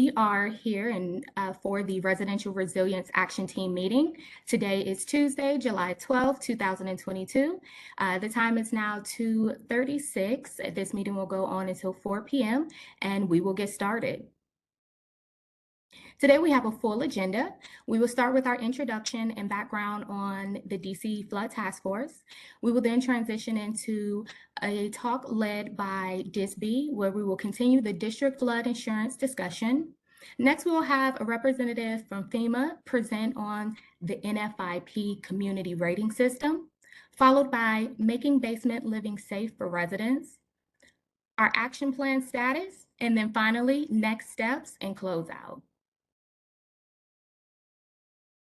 We are here for the Residential Resilience Action Team meeting. Today is Tuesday, July 12th, 2022. The time is now 2:36. This meeting will go on until 4 p.m. and we will get started. Today we have a full agenda. We will start with our introduction and background on the DC Flood Task Force. We will then transition into a talk led by DISB, where we will continue the district flood insurance discussion. Next, we will have a representative from FEMA present on the NFIP community rating system, followed by making basement living safe for residents, our action plan status, and then finally, next steps and closeout.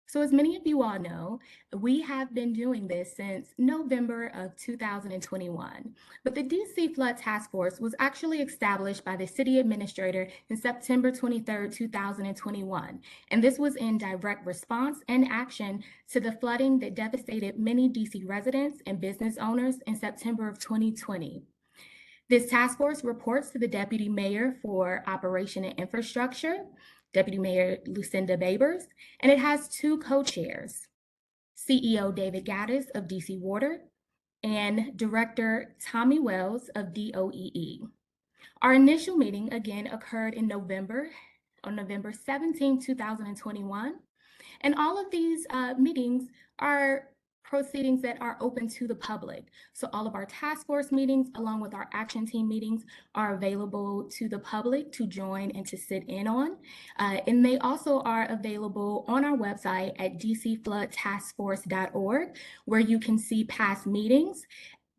So as many of you all know, we have been doing this since November of 2021, but the DC Flood Task Force was actually established by the city administrator in September 23rd, 2021, and this was in direct response and action to the flooding that devastated many DC residents and business owners in September of 2020. This task force reports to the Deputy Mayor for Operation and Infrastructure, Deputy Mayor Lucinda Babers, and it has two co-chairs, CEO David Gaddis of DC Water and Director Tommy Wells of DOEE. Our initial meeting again occurred in November, on November 17, 2021, and all of these meetings are proceedings that are open to the public. So all of our task force meetings, along with our action team meetings, are available to the public to join and to sit in on. And they also are available on our website at dcfloodtaskforce.org, where you can see past meetings,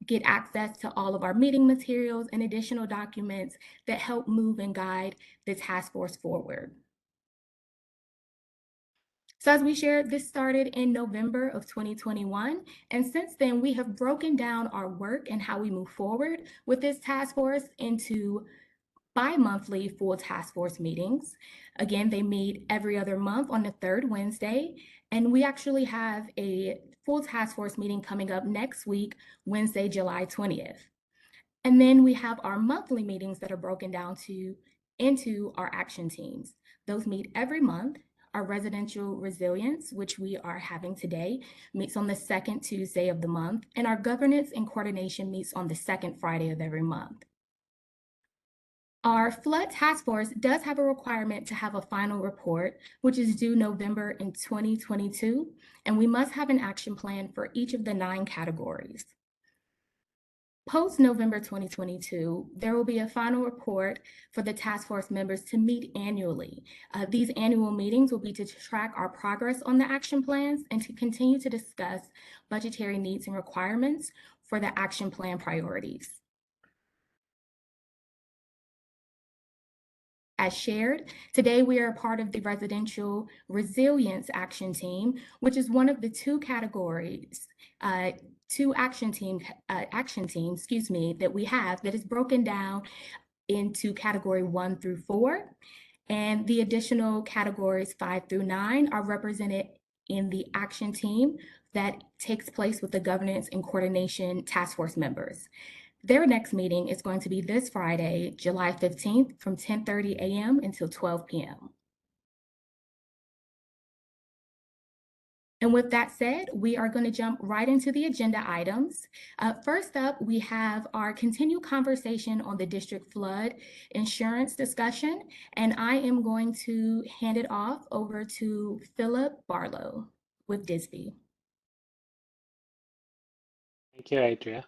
get access to all of our meeting materials and additional documents that help move and guide the task force forward. So as we shared, this started in November of 2021, and since then we have broken down our work and how we move forward with this task force into bi-monthly full task force meetings. Again, they meet every other month on the third Wednesday, and we actually have a full task force meeting coming up next week, Wednesday, July 20th. And then we have our monthly meetings that are broken down into our action teams. Those meet every month. Our residential resilience, which we are having today, meets on the second Tuesday of the month, and our governance and coordination meets on the second Friday of every month. Our flood task force does have a requirement to have a final report, which is due November in 2022, and we must have an action plan for each of the 9 categories. Post-November 2022, there will be a final report for the task force members to meet annually. These annual meetings will be to track our progress on the action plans and to continue to discuss budgetary needs and requirements for the action plan priorities. As shared, today we are a part of the Residential Resilience Action Team, which is one of the 2 categories, two action teams, that we have that is broken down into category 1 through 4. And the additional categories 5 through 9 are represented in the action team that takes place with the governance and coordination task force members. Their next meeting is going to be this Friday, July 15th from 10:30 a.m. until 12 p.m. And with that said, we are going to jump right into the agenda items. First up, we have our continued conversation on the district flood insurance discussion, and I am going to hand it off over to Philip Barlow with DISB. Thank you, Adria.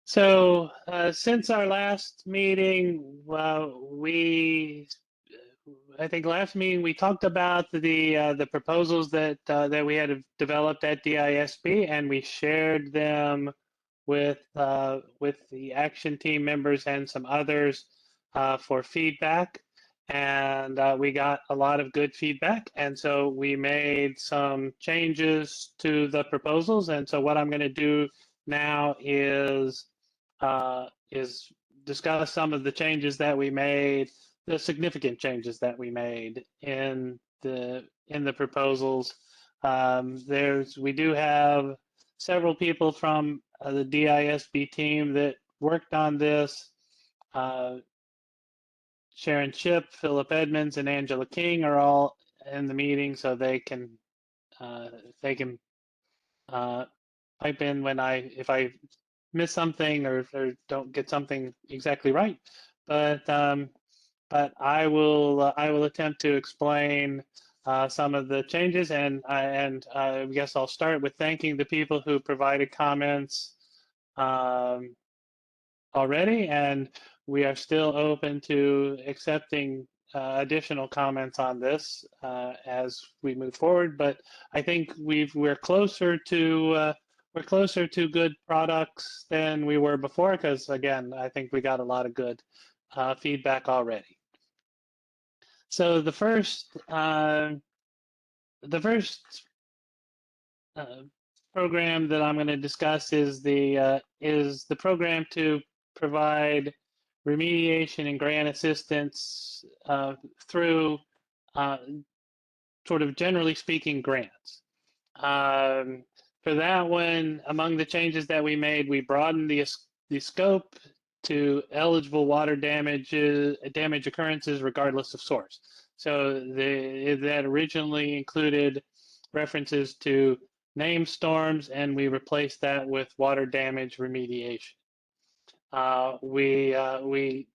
Since our last meeting, I think last meeting we talked about the proposals that we had developed at DISB, and we shared them with the action team members and some others for feedback, and we got a lot of good feedback, and so we made some changes to the proposals. And so what I'm going to do now is discuss some of the changes that we made, the significant changes that we made in the proposals. We do have several people from the DISB team that worked on this. Sharon Shipp, Philip Edmonds, and Angela King are all in the meeting, so they can uh, pipe in when if I miss something or don't get something exactly right. But I will attempt to explain some of the changes, and I guess I'll start with thanking the people who provided comments um, already, and we are still open to accepting additional comments on this as we move forward. But I think we're closer to good products than we were before, because again, I think we got a lot of good feedback already. So the first uh, program that I'm going to discuss is the program to provide remediation and grant assistance through uh, sort of generally speaking grants. Um, for that one, among the changes that we made, we broadened the scope to eligible water damage occurrences regardless of source. So that originally included references to named storms, and we replaced that with water damage remediation. We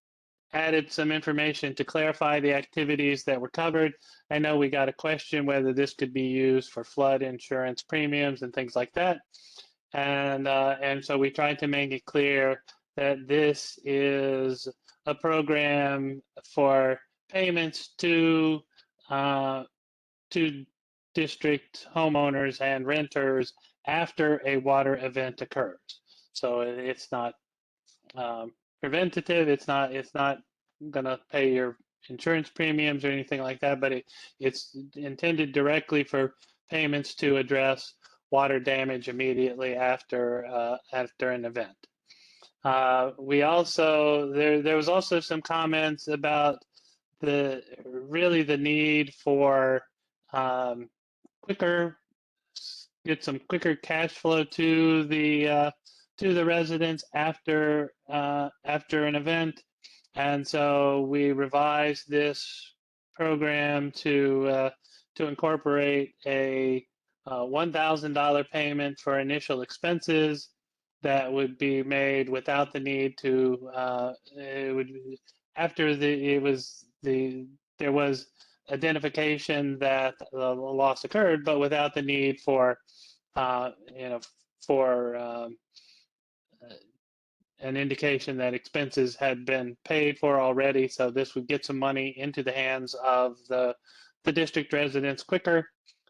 added some information to clarify the activities that were covered. I know we got a question whether this could be used for flood insurance premiums and things like that. And so we tried to make it clear that this is a program for payments to district homeowners and renters after a water event occurs. So it's not preventative. It's not going to pay your insurance premiums or anything like that, but it's intended directly for payments to address water damage immediately after an event. We also there was also some comments about the need for um, quicker get some quicker cash flow to the residents after an event, and so we revised this program to incorporate a $1,000 payment for initial expenses that would be made without the need to it would after the it was the there was identification that the loss occurred, but without the need for uh, you know for an indication that expenses had been paid for already. So this would get some money into the hands of the district residents quicker.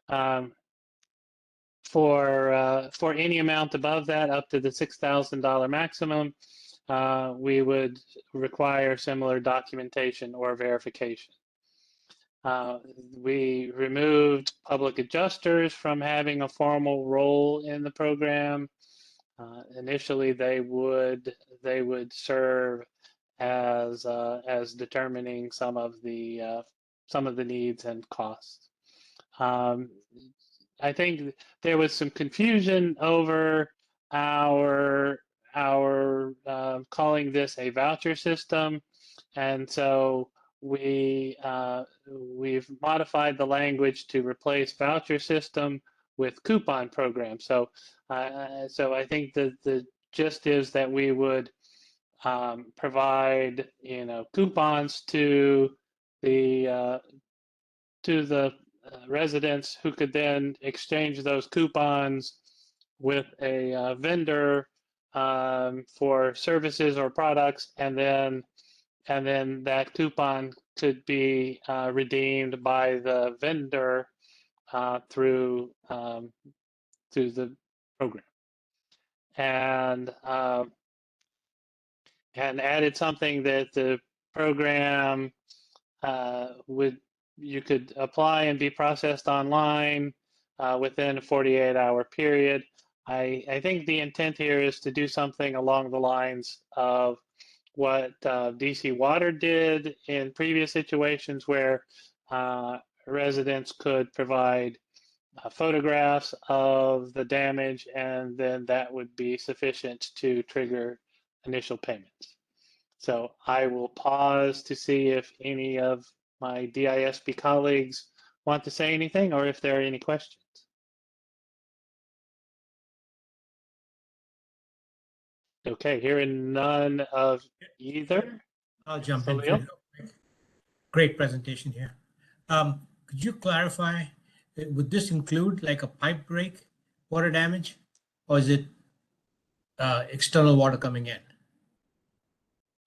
Um, for any amount above that, up to the $6,000 maximum, we would require similar documentation or verification. We removed public adjusters from having a formal role in the program. Initially, they would serve as determining some of the needs and costs. Um, I think there was some confusion over our calling this a voucher system, and so we've modified the language to replace voucher system with coupon program. So I think the gist is that we would provide coupons the to the residents, who could then exchange those coupons with a vendor for services or products, and then that coupon could be redeemed by the vendor through the program, and added something that the program would you could apply and be processed online within a 48-hour period. I think the intent here is to do something along the lines of what DC Water did in previous situations, where residents could provide photographs of the damage, and then that would be sufficient to trigger initial payments. So I will pause to see if any of my DISP colleagues want to say anything or if there are any questions. Okay, hearing none of either. I'll jump in. Salil? Great presentation here. Could you clarify, would this include like a pipe break, water damage, or is it external water coming in?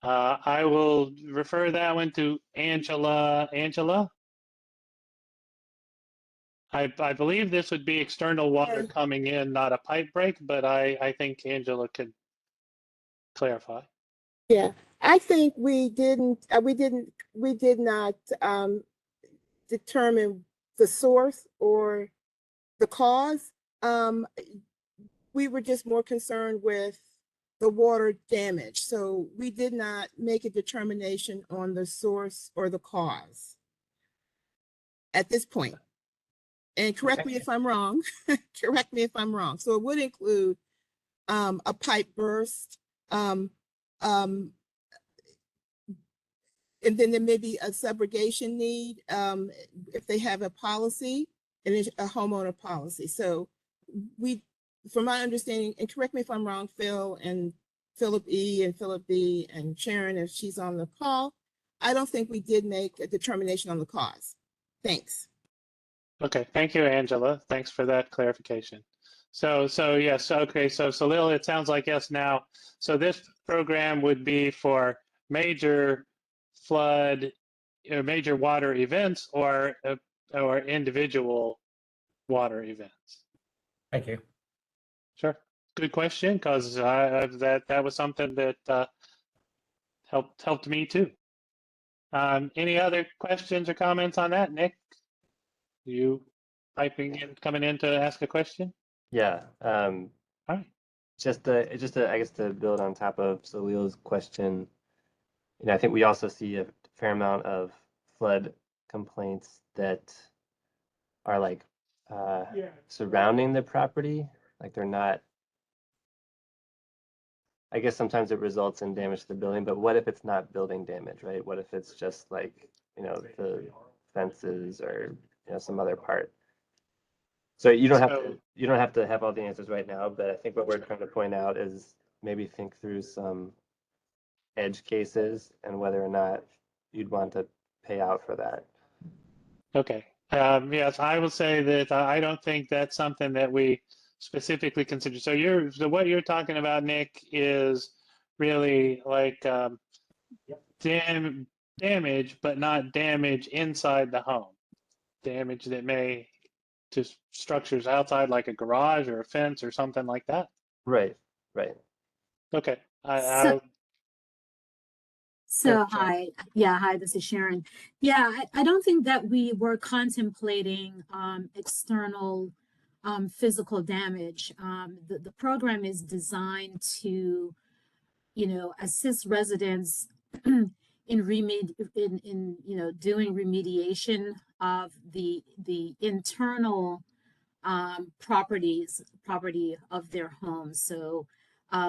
I will refer that one to Angela. Angela? I believe this would be external water coming in, not a pipe break, but I think Angela could clarify. Yeah, I think we did not determine the source or the cause. We were just more concerned with the water damage. So we did not make a determination on the source or the cause at this point. And correct me if I'm wrong. Correct me if I'm wrong. So it would include a pipe burst, and then there may be a subrogation need if they have a policy and it's a homeowner policy. So we, from my understanding, and correct me if I'm wrong, Phil and Philip E and Philip B and Sharon, if she's on the call, I don't think we did make a determination on the cause. Thanks. Okay, thank you, Angela. Thanks for that clarification. So yes, okay, so Salil, it sounds like yes now. So this program would be for major flood, major water events or individual water events. Thank you. Sure, good question, because that was something that helped me too. Any other questions or comments on that, Nick? You typing in, coming in to ask a question? Yeah. All right. Just I guess to build on top of Salil's question, I think we also see a fair amount of flood complaints that are like surrounding the property, like they're not. I guess sometimes it results in damage to the building, but what if it's not building damage, right? What if it's just like, the fences or, some other part? So you don't have to have all the answers right now, but I think what we're trying to point out is maybe think through some edge cases and whether or not you'd want to pay out for that. Okay. Yes, I will say that I don't think that's something that we specifically consider. So what you're talking about, Nick, is really like damage, but not damage inside the home. Damage that may to structures outside, like a garage or a fence or something like that. Right. Okay. Hi. Yeah, hi, this is Sharon. Yeah, I don't think that we were contemplating external physical damage. The program is designed to, assist residents in doing remediation of the internal property of their home. So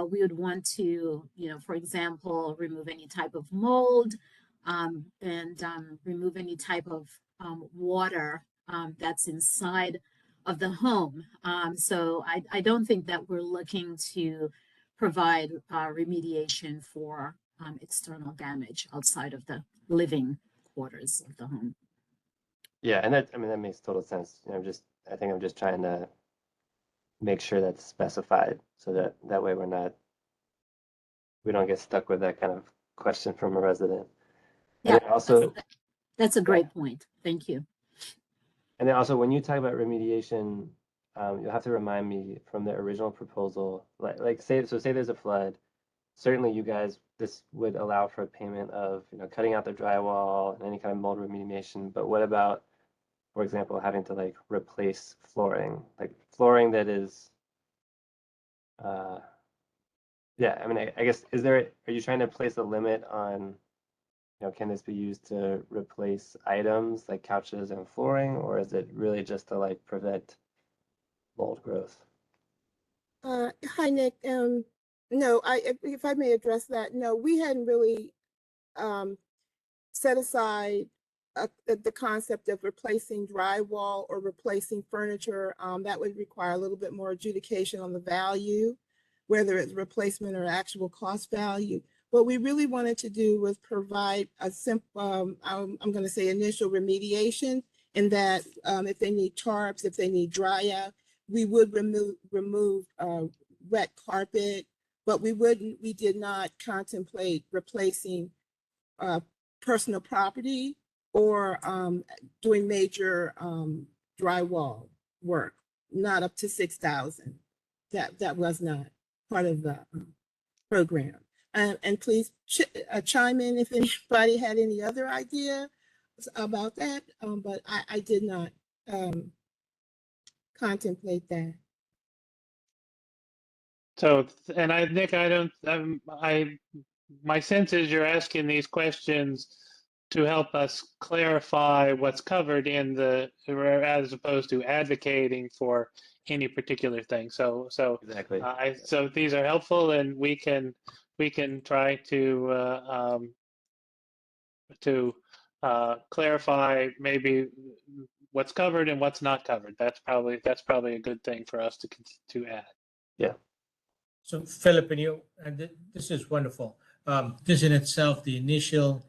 we would want to, for example, remove any type of mold and remove any type of water that's inside of the home. So I don't think that we're looking to provide remediation for external damage outside of the living quarters of the home. Yeah, and that makes total sense. I think I'm just trying to make sure that's specified so that way we don't get stuck with that kind of question from a resident. Yeah, and also that's a great point. Thank you. And then also when you talk about remediation, you'll have to remind me from the original proposal, like say there's a flood, certainly you guys, this would allow for a payment of, cutting out the drywall and any kind of mold remediation, but what about, for example, having to like replace flooring that is, I guess, are you trying to place a limit on, can this be used to replace items like couches and flooring, or is it really just to like prevent mold growth? Hi, Nick. No, if I may address that, no, we hadn't really set aside the concept of replacing drywall or replacing furniture. That would require a little bit more adjudication on the value, whether it's replacement or actual cost value. What we really wanted to do was provide a simple, I'm going to say initial remediation, in that if they need tarps, if they need dry out, we would remove wet carpet, but we did not contemplate replacing personal property or doing major drywall work, not up to 6,000. That was not part of the program. And please chime in if anybody had any other idea about that, but I did not contemplate that. So, and Nick, my sense is you're asking these questions to help us clarify what's covered in as opposed to advocating for any particular thing. So Exactly. So these are helpful, and we can try to clarify maybe what's covered and what's not covered. That's probably a good thing for us to add. Yeah. So Philip, and this is wonderful. This in itself, the initial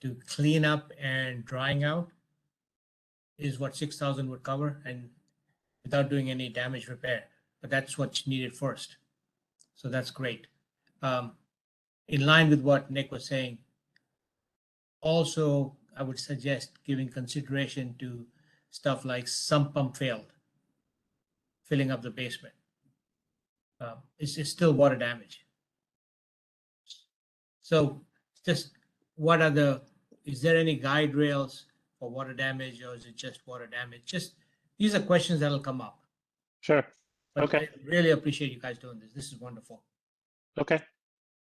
to clean up and drying out is what 6,000 would cover, and without doing any damage repair. But that's what's needed first. So that's great. In line with what Nick was saying, also, I would suggest giving consideration to stuff like sump pump failed, filling up the basement. It's still water damage. So just is there any guide rails for water damage, or is it just water damage? Just, these are questions that'll come up. Sure. But Okay. I really appreciate you guys doing this. This is wonderful. Okay.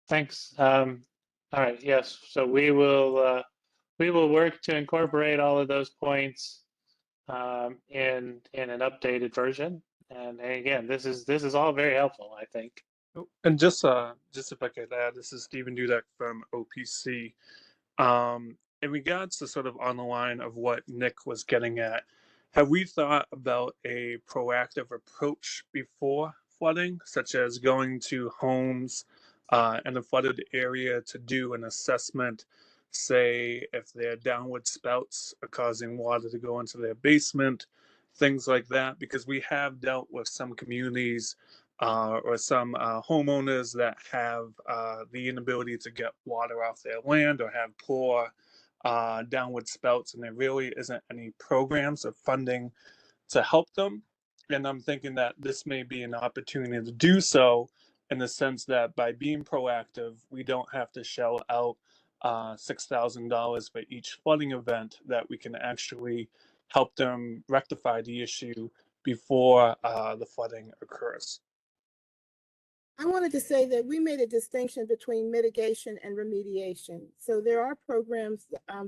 Thanks. All right. Yes. So we will work to incorporate all of those points in an updated version. And again, this is all very helpful, I think. Oh, and just if I could add, this is Stephen Dudek from OPC. In regards to sort of on the line of what Nick was getting at, have we thought about a proactive approach before flooding, such as going to homes in a flooded area to do an assessment, say if their downward spouts are causing water to go into their basement, things like that? Because we have dealt with some communities or some homeowners that have the inability to get water off their land or have poor downward spouts, and there really isn't any programs or funding to help them. And I'm thinking that this may be an opportunity to do so, in the sense that by being proactive, we don't have to shell out $6,000 for each flooding event, that we can actually help them rectify the issue before the flooding occurs. I wanted to say that we made a distinction between mitigation and remediation. So there are programs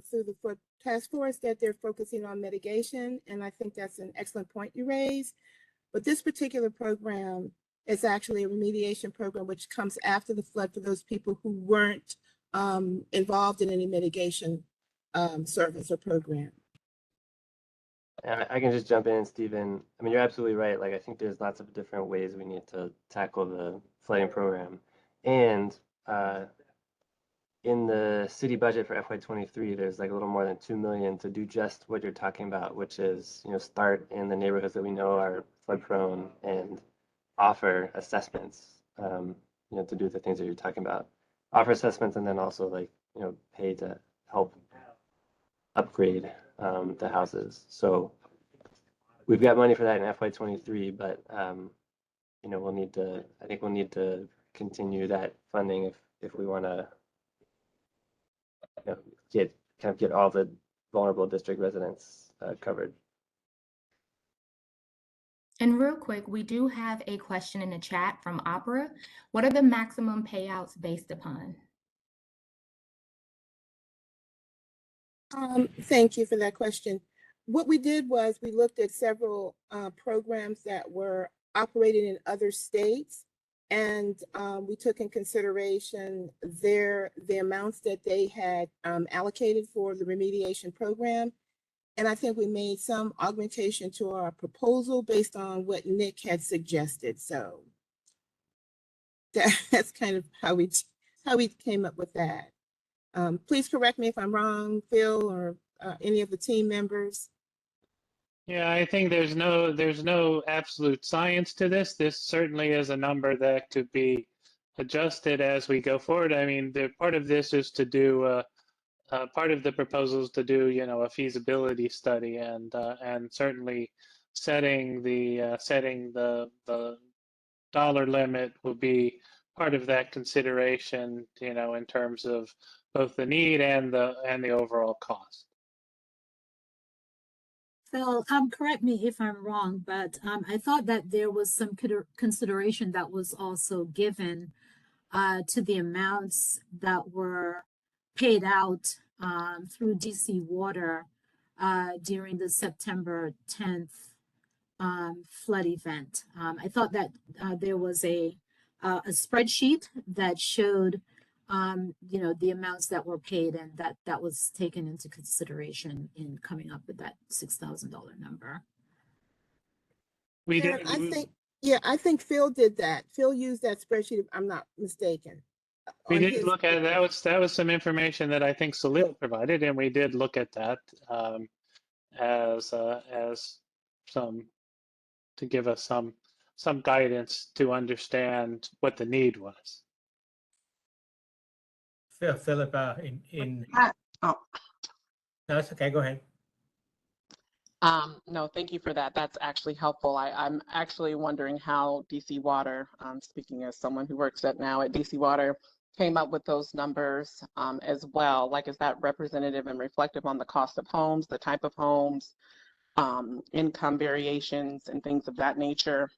through the Flood Task Force that they're focusing on mitigation, and I think that's an excellent point you raised. But this particular program is actually a remediation program, which comes after the flood for those people who weren't involved in any mitigation service or program. And I can just jump in, Stephen. I mean, you're absolutely right. Like, I think there's lots of different ways we need to tackle the flooding program. And in the city budget for FY23, there's like a little more than 2 million to do just what you're talking about, which is, start in the neighborhoods that we know are flood prone and offer assessments, to do the things that you're talking about. Offer assessments, and then also pay to help upgrade the houses. So we've got money for that in FY23, but we'll need to continue that funding if we want to get all the vulnerable district residents covered. And real quick, we do have a question in the chat from Opera. What are the maximum payouts based upon? Thank you for that question. What we did was we looked at several programs that were operated in other states, And we took in consideration the amounts that they had allocated for the remediation program. And I think we made some augmentation to our proposal based on what Nick had suggested. So that's kind of how we came up with that. Please correct me if I'm wrong, Phil, or any of the team members. Yeah, I think there's no absolute science to this. This certainly is a number that could be adjusted as we go forward. I mean, the part of this is to do part of the proposal is to do, you know, a feasibility study, and certainly setting the dollar limit will be part of that consideration, you know, in terms of both the need and the overall cost. Phil, correct me if I'm wrong, but I thought that there was some consideration that was also given to the amounts that were paid out through DC Water during the September 10th flood event. I thought that there was a spreadsheet that showed you know, the amounts that were paid, and that was taken into consideration in coming up with that $6,000 number. We Karen, did. I think Phil did that. Phil used that spreadsheet, if I'm not mistaken. We on did his- look at that was some information that I think Salil provided, and we did look at that as some to give us some guidance to understand what the need was. Philip, Oh, no, it's okay. Go ahead. no, thank you for that. That's actually helpful. I'm actually wondering how DC Water, speaking as someone who works now at DC Water, came up with those numbers as well. Like, is that representative and reflective on the cost of homes, the type of homes, income variations, and things of that nature?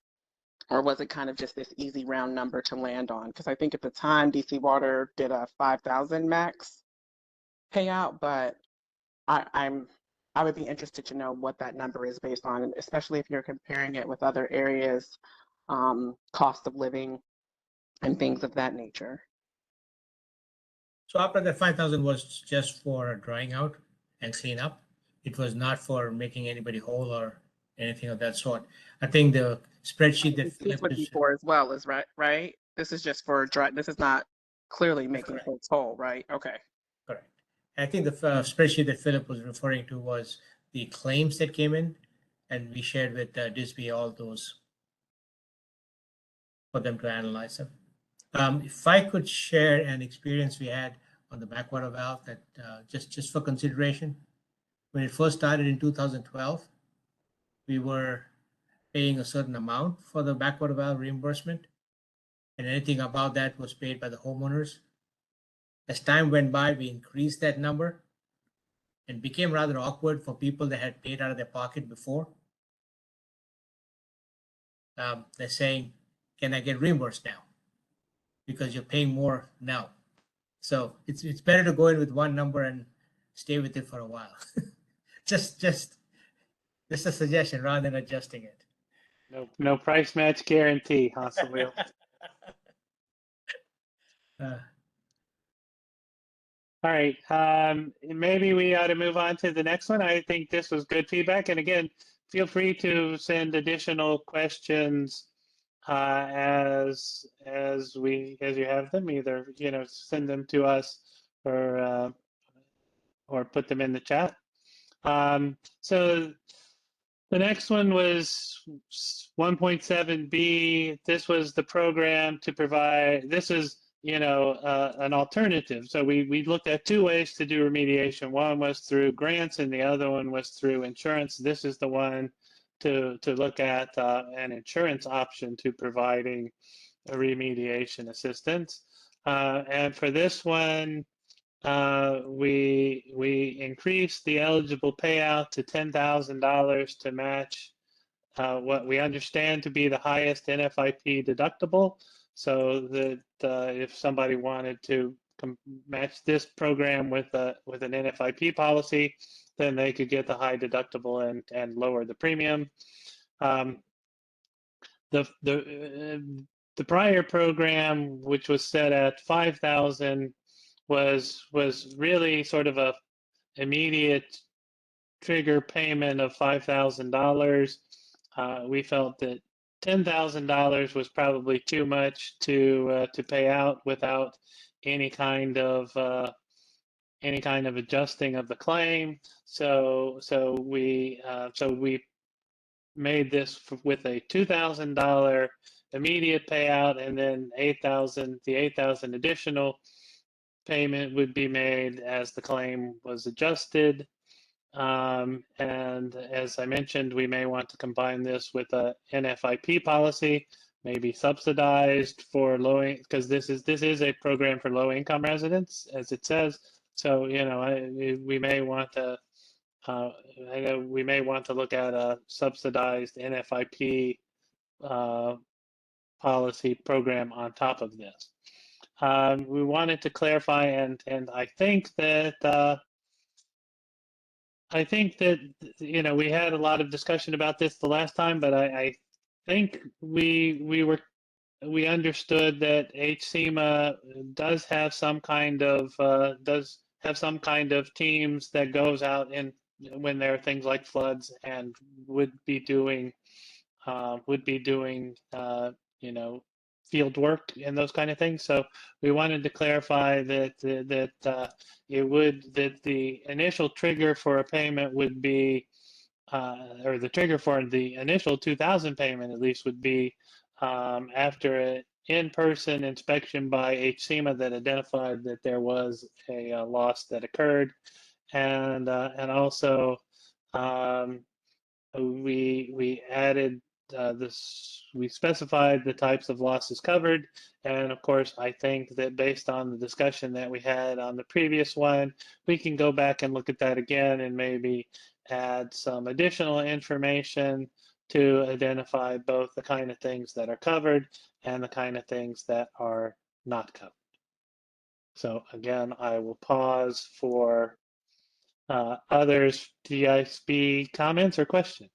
Or was it kind of just this easy round number to land on? Because I think at the time DC Water did a 5,000 max payout, but I would be interested to know what that number is based on, especially if you're comparing it with other areas, cost of living, and things of that nature. So after that 5,000 was just for drying out and clean up. It was not for making anybody whole or anything of that sort. I think the spreadsheet that This Philip would be for as well, is right? This is just for dry. This is not clearly making correct. folks whole, right? Okay. Correct. I think the spreadsheet that Philip was referring to was the claims that came in, and we shared with Disby all those for them to analyze them. If I could share an experience we had on the backwater valve that just for consideration. When it first started in 2012, we were paying a certain amount for the backwater valve reimbursement, and anything above that was paid by the homeowners. As time went by, we increased that number and became rather awkward for people that had paid out of their pocket before. They're saying, can I get reimbursed now? Because you're paying more now. So it's better to go in with one number and stay with it for a while. just a suggestion rather than adjusting it. No price match guarantee, huh, Salil? All right, maybe we ought to move on to the next one. I think this was good feedback. And again, feel free to send additional questions as you have them. Either, you know, send them to us or put them in the chat. So the next one was 1.7b. This was the program to provide. This is, you know, an alternative. So we looked at two ways to do remediation. One was through grants, and the other one was through insurance. This is the one to look at an insurance option to providing a remediation assistance. And for this one, we increased the eligible payout to $10,000 to match what we understand to be the highest NFIP deductible, so that if somebody wanted to match this program with an NFIP policy, then they could get the high deductible and lower the premium. the prior program, which was set at 5,000, was really sort of a immediate trigger payment of $5,000. We felt that $10,000 was probably too much to pay out without any kind of adjusting of the claim. So we made this with a $2,000 immediate payout, and then the 8,000 additional payment would be made as the claim was adjusted. And as I mentioned, we may want to combine this with a NFIP policy, maybe subsidized for because this is a program for low income residents, as it says. So, we may want to look at a subsidized NFIP policy program on top of this. We wanted to clarify, and I think that we had a lot of discussion about this the last time, but I think we understood that HCEMA does have some kind of teams that goes out in when there are things like floods, and would be doing field work and those kind of things. So we wanted to clarify that the initial trigger for a payment would be, or the trigger for the initial 2,000 payment at least would be after an in-person inspection by HCEMA that identified that there was a loss that occurred, and also we added we specified the types of losses covered. And of course, I think that based on the discussion that we had on the previous one, we can go back and look at that again and maybe add some additional information to identify both the kind of things that are covered and the kind of things that are not covered. So again, I will pause for others, DISB comments or questions.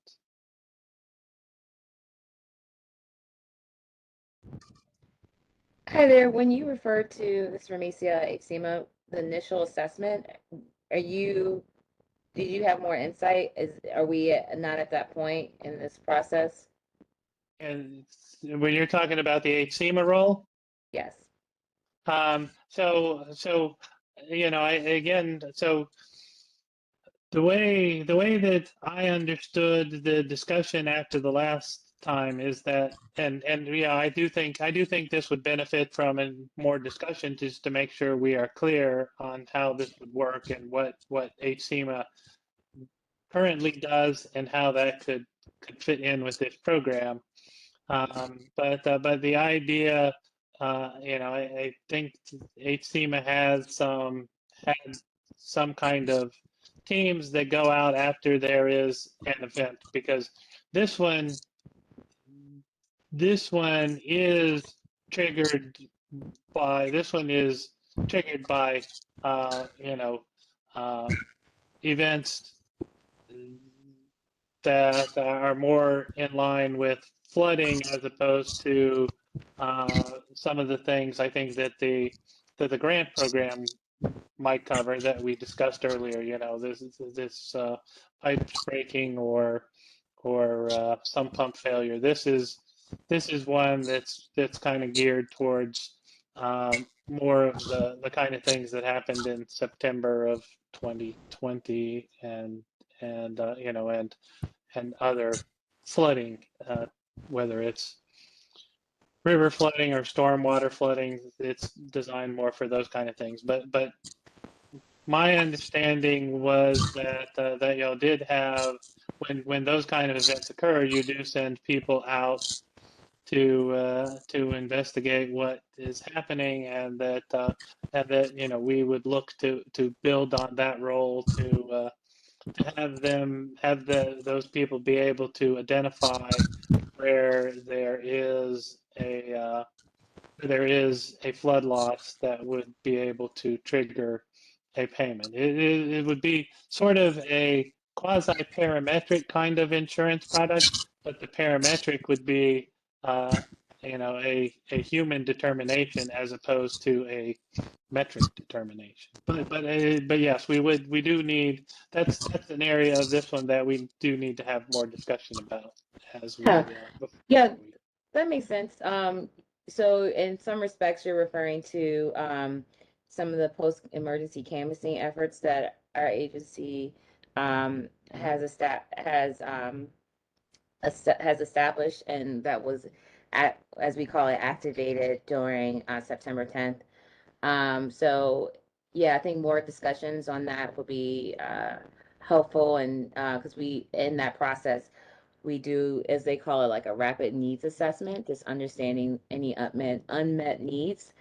Hi there. When you refer to this Remedia HCEMA, the initial assessment, did you have more insight? Are we not at that point in this process? And when you're talking about the HCEMA role, Yes. so the way that I understood the discussion after the last time is that, and yeah, I do think this would benefit from more discussion just to make sure we are clear on how this would work and what HCEMA currently does and how that could fit in with this program. But the idea, I think HCEMA had some kind of teams that go out after there is an event, because this one is triggered by events that are more in line with flooding as opposed to some of the things I think that the grant program might cover that we discussed earlier. This pipes breaking or some pump failure. This is one that's kind of geared towards more of the kind of things that happened in September of 2020 and other flooding, whether it's river flooding or stormwater flooding. It's designed more for those kind of things. But my understanding was that y'all did have, when those kind of events occur, you do send people out to investigate what is happening, and that we would look to build on that role to have those people be able to identify where there is a flood loss that would be able to trigger a payment. It would be sort of a quasi-parametric kind of insurance product, but the parametric would be a human determination as opposed to a metric determination. But yes, we do need, that's an area of this one that we do need to have more discussion about as we Huh. before Yeah, we. that makes sense. So in some respects, you're referring to some of the post-emergency canvassing efforts that our agency has established, and that was as we call it, activated during September 10th. So yeah, I think more discussions on that would be helpful, and because we in that process we do, as they call it, like a rapid needs assessment, just understanding any unmet needs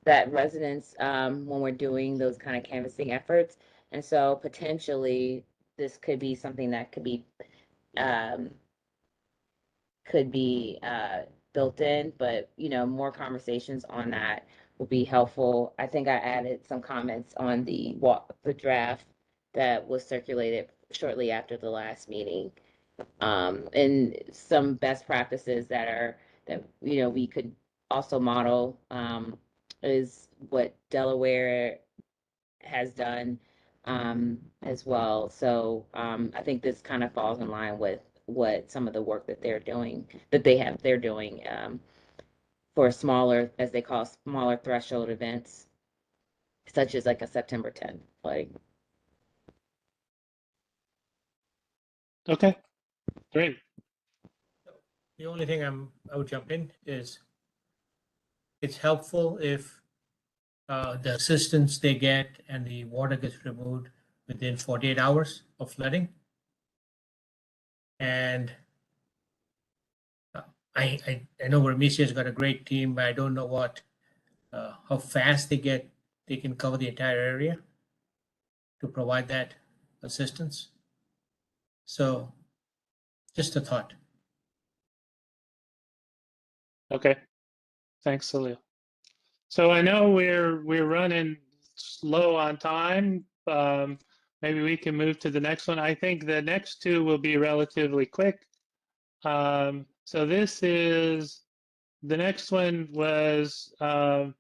that residents, when we're doing those kind of canvassing efforts. And so potentially this could be something that um, could be built in, but more conversations on that would be helpful. I think I added some comments on the draft that was circulated shortly after the last meeting, and some best practices that we could also model, is what Delaware has done, as well. So I think this kind of falls in line with what some of the work that they're doing, for smaller, as they call smaller threshold events, such as like a September 10th flooding. Okay, great. The only thing I would jump in is it's helpful if the assistance they get and the water gets removed within 48 hours of flooding. And I know Remediation's got a great team, but I don't know how fast they can cover the entire area to provide that assistance. So just a thought. Okay, thanks, Salil. So I know we're running slow on time. Maybe we can move to the next one. I think the next two will be relatively quick. So the next one was the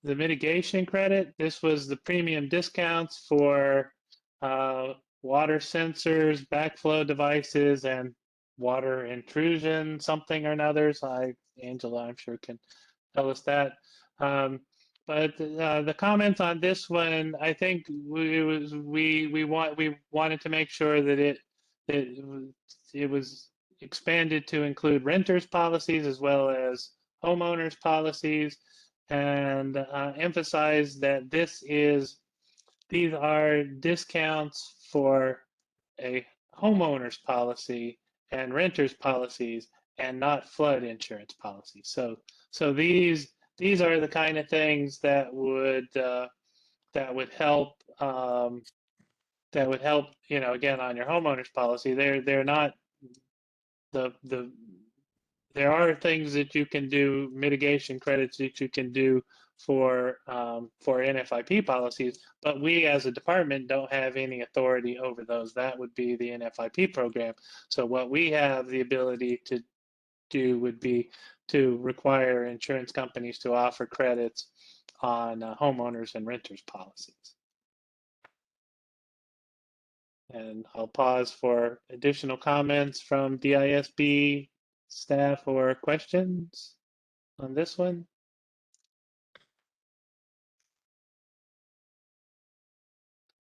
mitigation credit. This was the premium discounts for water sensors, backflow devices, and water intrusion, something or another. So Angela, I'm sure, can tell us that. But the comments on this one, I think we wanted to make sure that it was expanded to include renters policies as well as homeowners policies, and emphasize that these are discounts for a homeowners policy and renters policies, and not flood insurance policies. So these are the kind of things that would help, again, on your homeowners policy. They're not the there are things that you can do, mitigation credits that you can do for NFIP policies, but we as a department don't have any authority over those. That would be the NFIP program. So what we have the ability to do would be to require insurance companies to offer credits on homeowners and renters policies. And I'll pause for additional comments from DISB staff or questions on this one.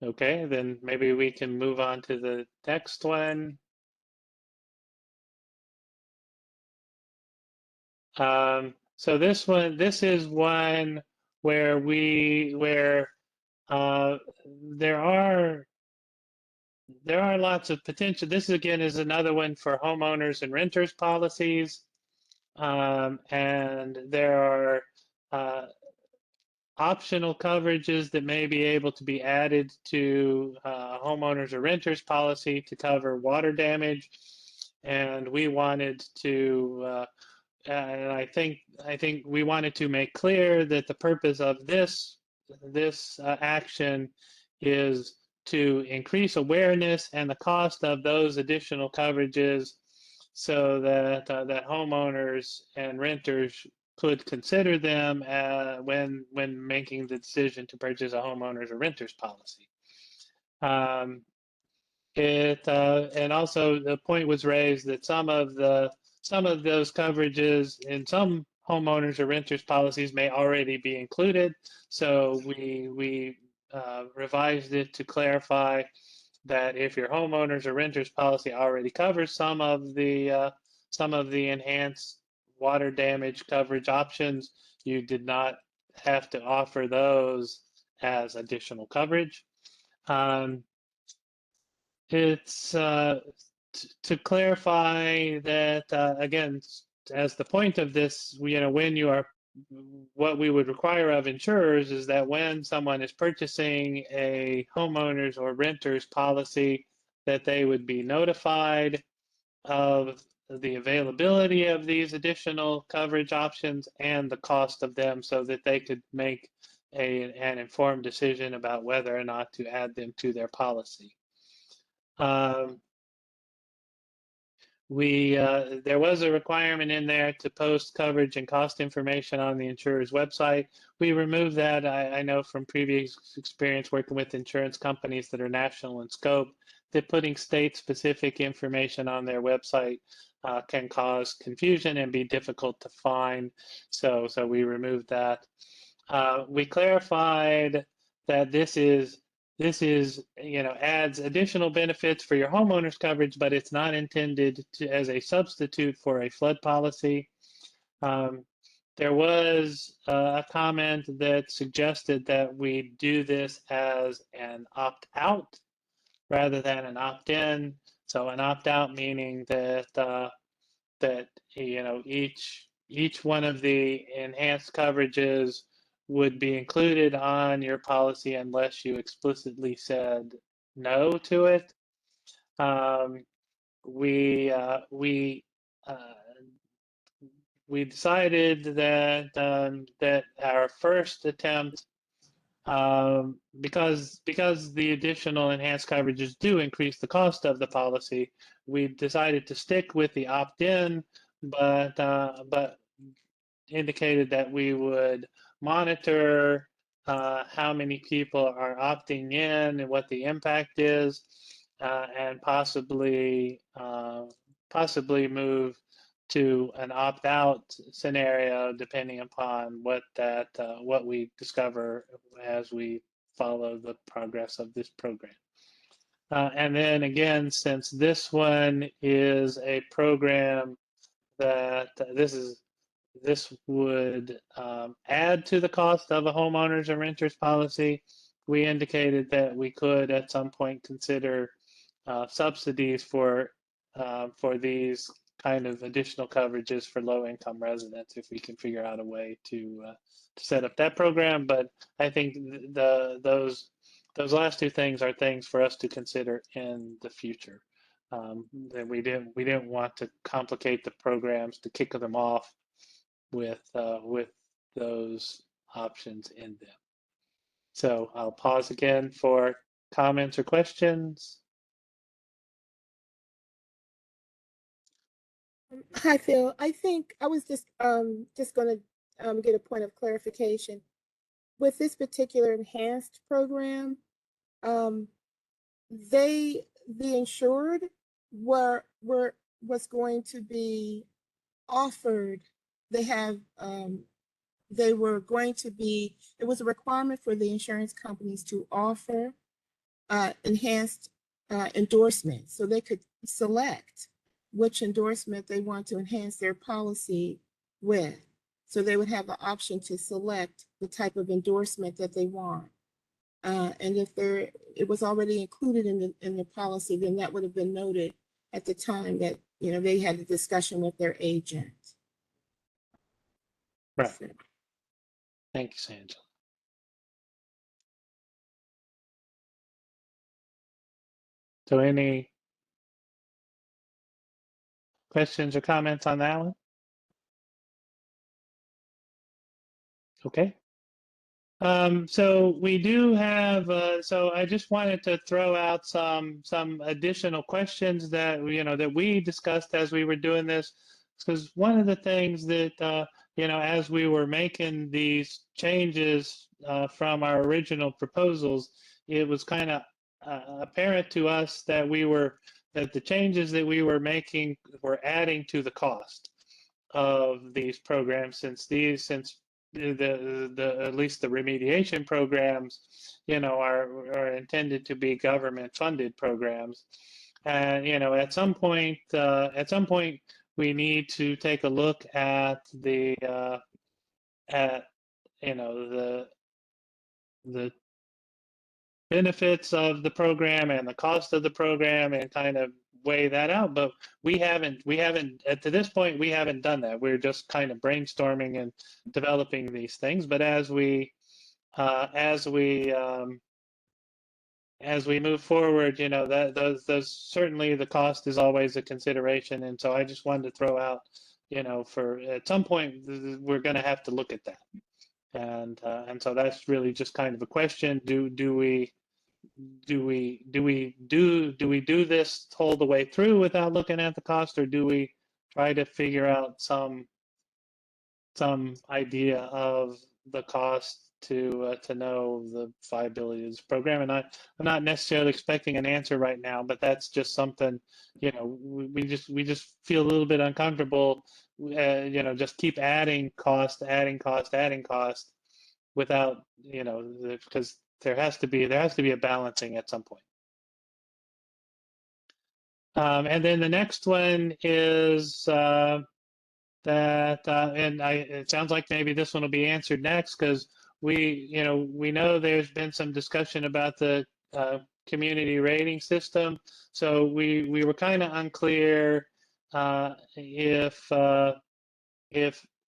Okay, then maybe we can move on to the next one. So this is one where there are lots of potential. This again is another one for homeowners and renters policies, and there are optional coverages that may be able to be added to homeowners or renters policy to cover water damage, and we wanted to. And I think we wanted to make clear that the purpose of this action is to increase awareness and the cost of those additional coverages, so that that homeowners and renters could consider them when making the decision to purchase a homeowners or renters policy. And also the point was raised that some of those coverages in some homeowners or renters policies may already be included. So we revised it to clarify that if your homeowners or renters policy already covers some of the enhanced water damage coverage options, you did not have to offer those as additional coverage. It's to clarify that again, as the point of this, when you are, what we would require of insurers is that when someone is purchasing a homeowners or renters policy, that they would be notified of the availability of these additional coverage options and the cost of them, so that they could make an informed decision about whether or not to add them to their policy. There was a requirement in there to post coverage and cost information on the insurer's website. We removed that. I know from previous experience working with insurance companies that are national in scope, that putting state-specific information on their website can cause confusion and be difficult to find. So we removed that. We clarified that this is, adds additional benefits for your homeowner's coverage, but it's not intended as a substitute for a flood policy. There was a comment that suggested that we do this as an opt-out rather than an opt-in. So an opt-out meaning that each one of the enhanced coverages would be included on your policy unless you explicitly said no to it. We decided that our first attempt, because the additional enhanced coverages do increase the cost of the policy, we decided to stick with the opt-in, but indicated that we would monitor how many people are opting in and what the impact is, and possibly move to an opt-out scenario depending upon what we discover as we follow the progress of this program. And then again, since this one is a program that this would add to the cost of a homeowners or renters policy, we indicated that we could at some point consider subsidies for these kind of additional coverages for low-income residents if we can figure out a way to set up that program. But I think those last two things are things for us to consider in the future. That we didn't want to complicate the programs to kick them off with those options in them. So I'll pause again for comments or questions. Hi, Phil. I think I was just going to get a point of clarification. With this particular enhanced program, the insured was going to be offered. They were going to be. It was a requirement for the insurance companies to offer enhanced endorsements, so they could select which endorsement they want to enhance their policy with. So they would have the option to select the type of endorsement that they want. And if it was already included in the policy, then that would have been noted at the time that they had a discussion with their agent. Right. So. Thank you, Sandra. So any questions or comments on that one? Okay. So we do have, so I just wanted to throw out some additional questions that we discussed as we were doing this. because one of the things that as we were making these changes from our original proposals, it was kind of apparent to us that the changes that we were making were adding to the cost of these programs, since the at least the remediation programs, are intended to be government funded programs. And at some point we need to take a look at at the benefits of the program and the cost of the program and kind of weigh that out. But we haven't to this point, we haven't done that. We're just kind of brainstorming and developing these things. But as we move forward, that those certainly the cost is always a consideration. And so I just wanted to throw out, for at some point we're going to have to look at that. And so that's really just kind of a question. Do we do this whole the way through without looking at the cost, or do we try to figure out some idea of the cost to know the viability of this program? And I'm not necessarily expecting an answer right now, but that's just something, we just feel a little bit uncomfortable, just keep adding cost without, because there has to be a balancing at some point. And then the next one is it sounds like maybe this one will be answered next, because we know there's been some discussion about the community rating system. So we were kind of unclear if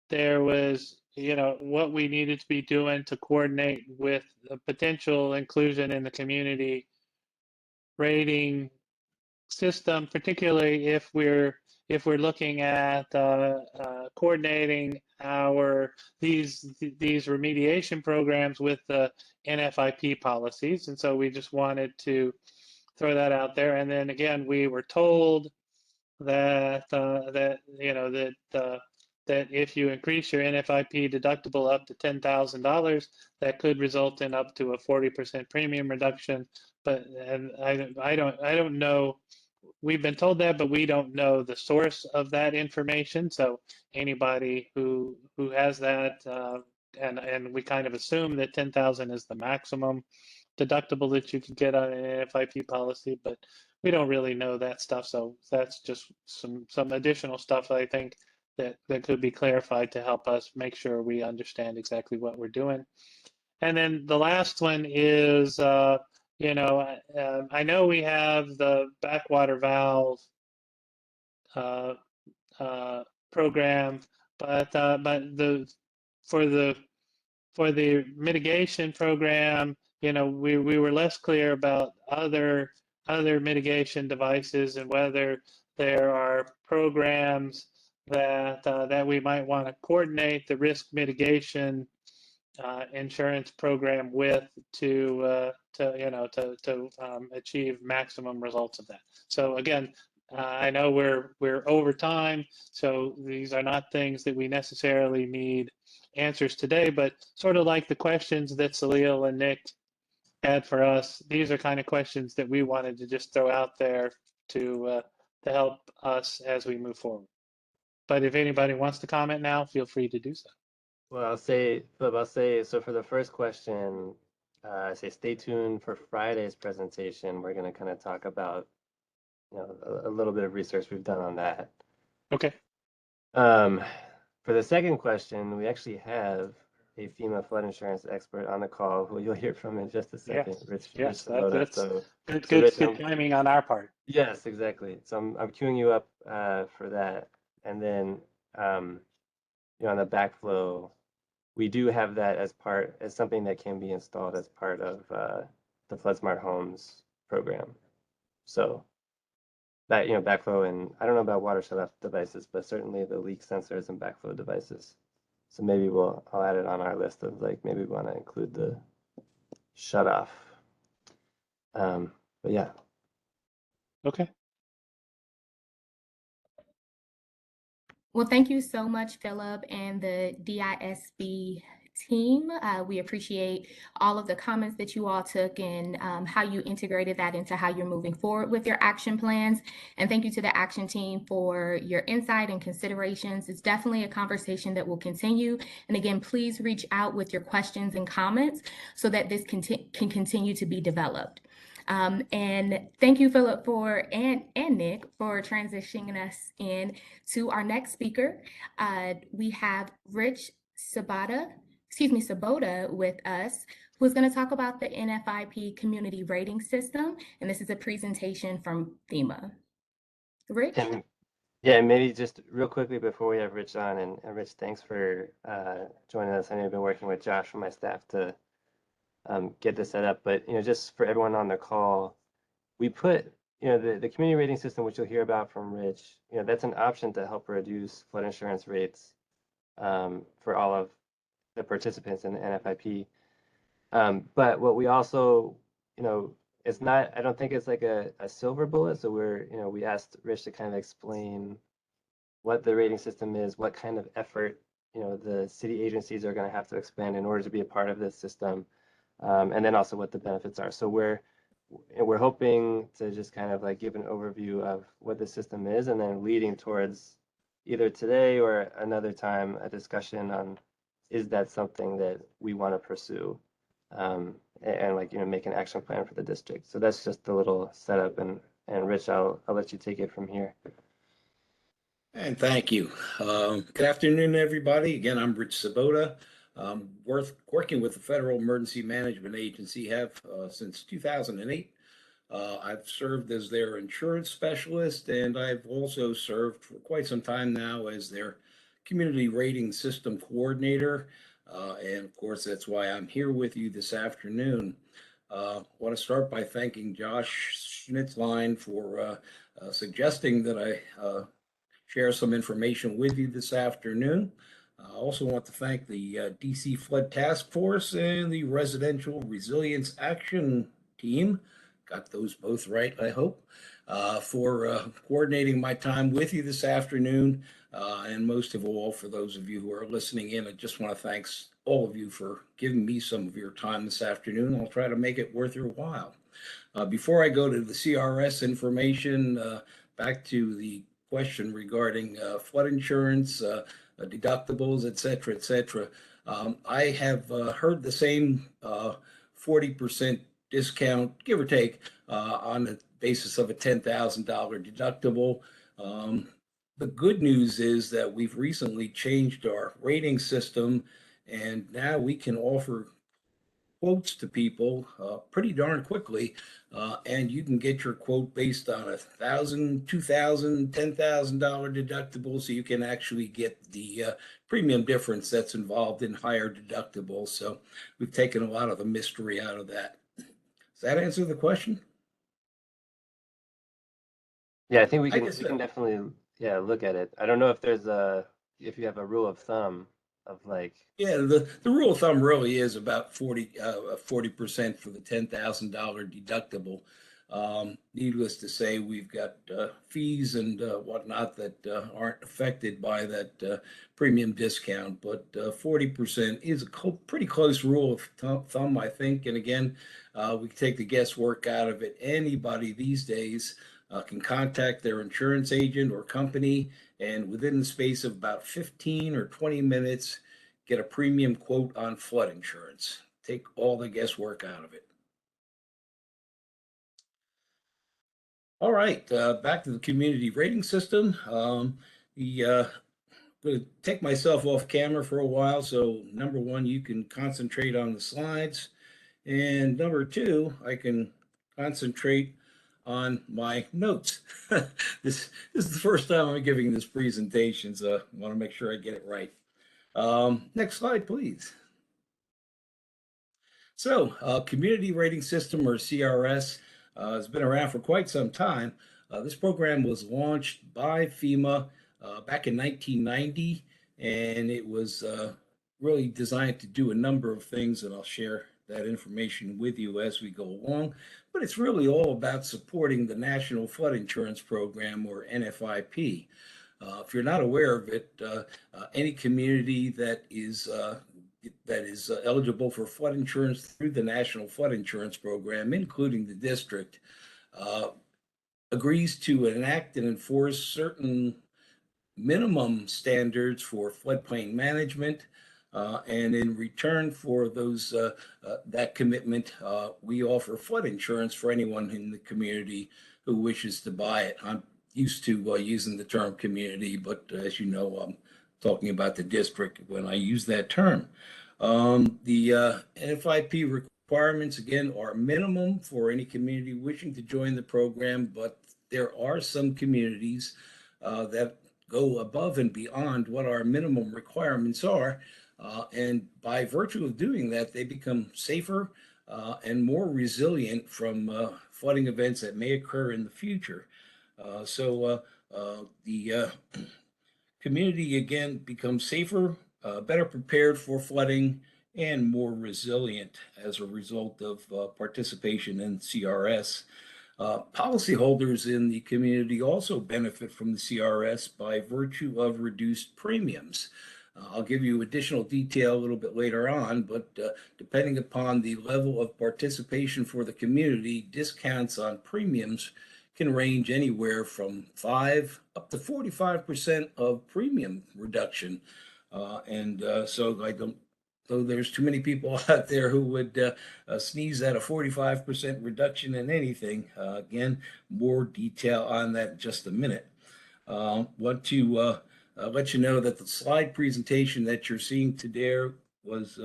there was, what we needed to be doing to coordinate with the potential inclusion in the community rating system, particularly if we're looking at coordinating these remediation programs with the NFIP policies. And so we just wanted to throw that out there. And then again, we were told that that if you increase your NFIP deductible up to $10,000, that could result in up to a 40% premium reduction. But I don't know. We've been told that, but we don't know the source of that information. So anybody who has that, and we kind of assume that 10,000 is the maximum deductible that you can get on an NFIP policy, but we don't really know that stuff. So that's just some additional stuff I think that could be clarified to help us make sure we understand exactly what we're doing. And then the last one is, I know we have the backwater valve program, but for the mitigation program, we were less clear about other mitigation devices and whether there are programs that we might want to coordinate the risk mitigation insurance program with to achieve maximum results of that. So again, I know we're over time, so these are not things that we necessarily need answers today, but sort of like the questions that Salil and Nick had for us, these are kind of questions that we wanted to just throw out there to help us as we move forward. But if anybody wants to comment now, feel free to do so. Well, I'll say, so for the first question, I say stay tuned for Friday's presentation. We're going to kind of talk about, a little bit of research we've done on that. Okay. For the second question, we actually have a FEMA flood insurance expert on the call who you'll hear from in just a second. Yes, Rich Sabota. that's So, good timing on our part. Yes, exactly. So I'm queuing you up for that. And then, on the backflow, we do have that as something that can be installed as part of the Flood Smart Homes program. So that, backflow, and I don't know about water shutoff devices, but certainly the leak sensors and backflow devices. So maybe I'll add it on our list of maybe we want to include the shutoff. But yeah. Okay. Well, thank you so much, Philip, and the DISB team. We appreciate all of the comments that you all took and how you integrated that into how you're moving forward with your action plans. And thank you to the action team for your insight and considerations. It's definitely a conversation that will continue. And again, please reach out with your questions and comments so that this can continue to be developed. And thank you, Philip, and Nick for transitioning us in to our next speaker. We have Rich Sabota with us, who's going to talk about the NFIP community rating system. And this is a presentation from FEMA. Rich? And yeah, maybe just real quickly before we have Rich on, and Rich, thanks for joining us. I know you've been working with Josh from my staff to get this set up, but just for everyone on the call, we put the community rating system, which you'll hear about from Rich. That's an option to help reduce flood insurance rates for all of the participants in the NFIP. But what we also, it's not, I don't think it's like a silver bullet. So we asked Rich to kind of explain what the rating system is, what kind of effort, the city agencies are going to have to expend in order to be a part of this system, and then also what the benefits are. So we're hoping to just kind of like give an overview of what the system is, and then leading towards either today or another time a discussion on, is that something that we want to pursue, and like make an action plan for the district. So that's just a little setup, and Rich, I'll let you take it from here. And thank you. Good afternoon, everybody. Again, I'm Rich Sabota. Working with the Federal Emergency Management Agency since 2008. I've served as their insurance specialist, and I've also served for quite some time now as their community rating system coordinator. And of course, that's why I'm here with you this afternoon. I want to start by thanking Josh Schnitzline for suggesting that I share some information with you this afternoon. I also want to thank the DC Flood Task Force and the Residential Resilience Action Team, got those both right, I hope, for coordinating my time with you this afternoon. And most of all, for those of you who are listening in, I just want to thank all of you for giving me some of your time this afternoon. I'll try to make it worth your while. Before I go to the CRS information, back to the question regarding flood insurance, deductibles, et cetera, et cetera. I have heard the same 40% discount, give or take, on the basis of a $10,000 deductible. The good news is that we've recently changed our rating system, and now we can offer quotes to people pretty darn quickly, and you can get your quote based on $1,000, $2,000, $10,000 deductible, so you can actually get the premium difference that's involved in higher deductibles. So we've taken a lot of the mystery out of that. Does that answer the question? Yeah, I think we can definitely look at it. I don't know if if you have a rule of thumb of like. Yeah, the rule of thumb really is about 40% for the $10,000 deductible. Needless to say, we've got fees and whatnot that aren't affected by that premium discount, but 40% is a pretty close rule of thumb, I think. And again, we can take the guesswork out of it. Anybody these days can contact their insurance agent or company, and within the space of about 15 or 20 minutes, get a premium quote on flood insurance. Take all the guesswork out of it. All right, back to the community rating system. I'm going to take myself off camera for a while, so number one, you can concentrate on the slides, and number two, I can concentrate on my notes. This is the first time I'm giving this presentation, so I want to make sure I get it right. Next slide, please. So, Community Rating System, or CRS, has been around for quite some time. This program was launched by FEMA back in 1990, and it was really designed to do a number of things, and I'll share that information with you as we go along. But it's really all about supporting the National Flood Insurance Program, or NFIP. If you're not aware of it, any community that is eligible for flood insurance through the National Flood Insurance Program, including the district, agrees to enact and enforce certain minimum standards for floodplain management. And in return for that commitment, we offer flood insurance for anyone in the community who wishes to buy it. I'm used to using the term community, but as you know, I'm talking about the district when I use that term. The NFIP requirements, again, are minimum for any community wishing to join the program, but there are some communities that go above and beyond what our minimum requirements are. And by virtue of doing that, they become safer and more resilient from flooding events that may occur in the future. So the community, again, becomes safer, better prepared for flooding, and more resilient as a result of participation in CRS. Policyholders in the community also benefit from the CRS by virtue of reduced premiums. I'll give you additional detail a little bit later on, but depending upon the level of participation for the community, discounts on premiums can range anywhere from 5 up to 45% of premium reduction. So I don't, though there's too many people out there who would sneeze at a 45% reduction in anything. Again, more detail on that in just a minute. Want to let you know that the slide presentation that you're seeing today was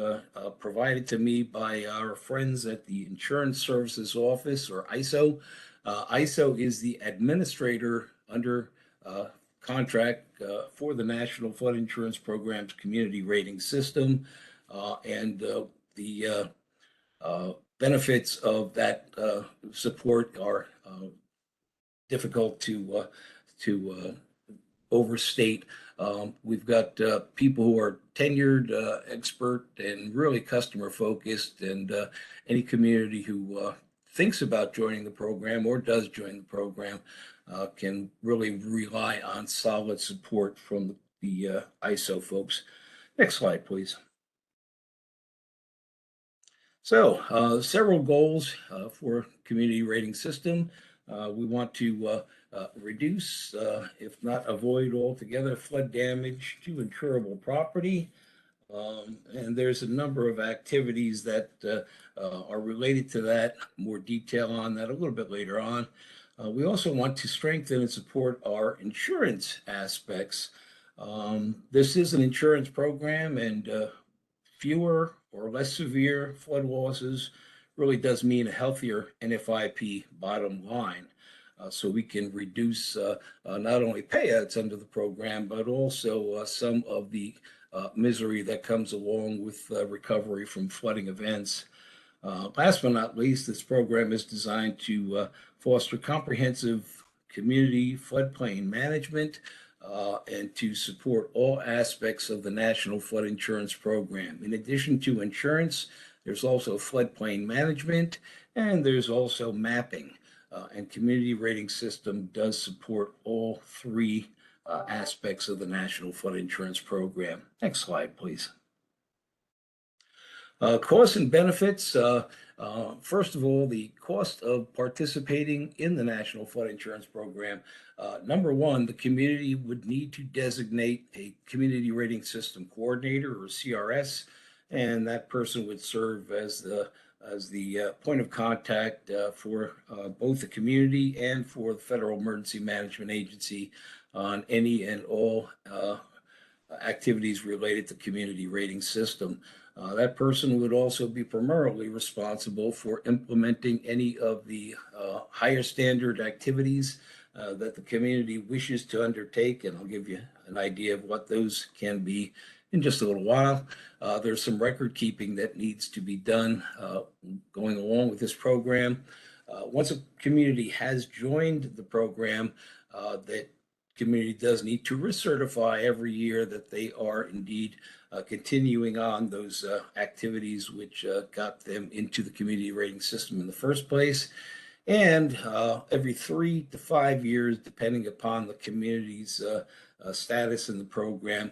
provided to me by our friends at the Insurance Services Office, or ISO. ISO is the administrator under contract for the National Flood Insurance Program's community rating system, and the benefits of that support are difficult to overstate. We've got people who are tenured, expert, and really customer focused, and any community who thinks about joining the program or does join the program can really rely on solid support from the ISO folks. Next slide, please. So several goals for community rating system. We want to reduce, if not avoid altogether, flood damage to insurable property. And there's a number of activities that are related to that. More detail on that a little bit later on. We also want to strengthen and support our insurance aspects. This is an insurance program, and fewer or less severe flood losses really does mean a healthier NFIP bottom line. So we can reduce not only payouts under the program, but also some of the misery that comes along with recovery from flooding events. Last but not least, this program is designed to foster comprehensive community floodplain management and to support all aspects of the National Flood Insurance Program. In addition to insurance, there's also floodplain management, and there's also mapping. And community rating system does support all three aspects of the National Flood Insurance Program. Next slide, please. Costs and benefits. First of all, the cost of participating in the National Flood Insurance Program. Number one, the community would need to designate a community rating system coordinator, or CRS, and that person would serve as the point of contact for both the community and for the Federal Emergency Management Agency on any and all activities related to community rating system. That person would also be primarily responsible for implementing any of the higher standard activities that the community wishes to undertake, and I'll give you an idea of what those can be in just a little while. There's some record keeping that needs to be done going along with this program. Once a community has joined the program, that community does need to recertify every year that they are indeed continuing on those activities which got them into the community rating system in the first place. And every 3 to 5 years, depending upon the community's status in the program.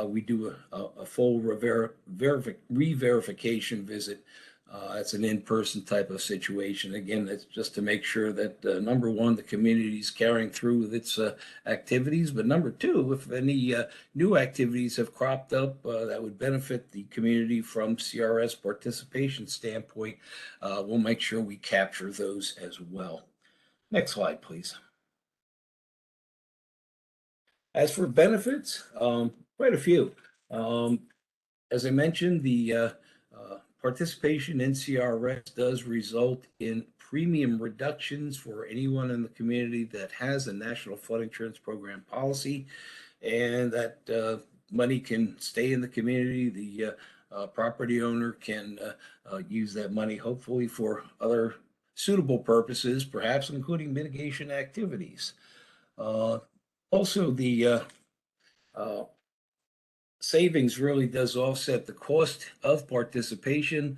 We do a full re-verification visit. That's an in-person type of situation. Again, that's just to make sure that number one, the community is carrying through with its activities, but number two, if any new activities have cropped up that would benefit the community from CRS participation standpoint, we'll make sure we capture those as well. Next slide, please. As for benefits, quite a few. As I mentioned, the participation in CRS does result in premium reductions for anyone in the community that has a National Flood Insurance Program policy, and that money can stay in the community. The property owner can use that money hopefully for other suitable purposes, perhaps including mitigation activities. Also, the savings really does offset the cost of participation.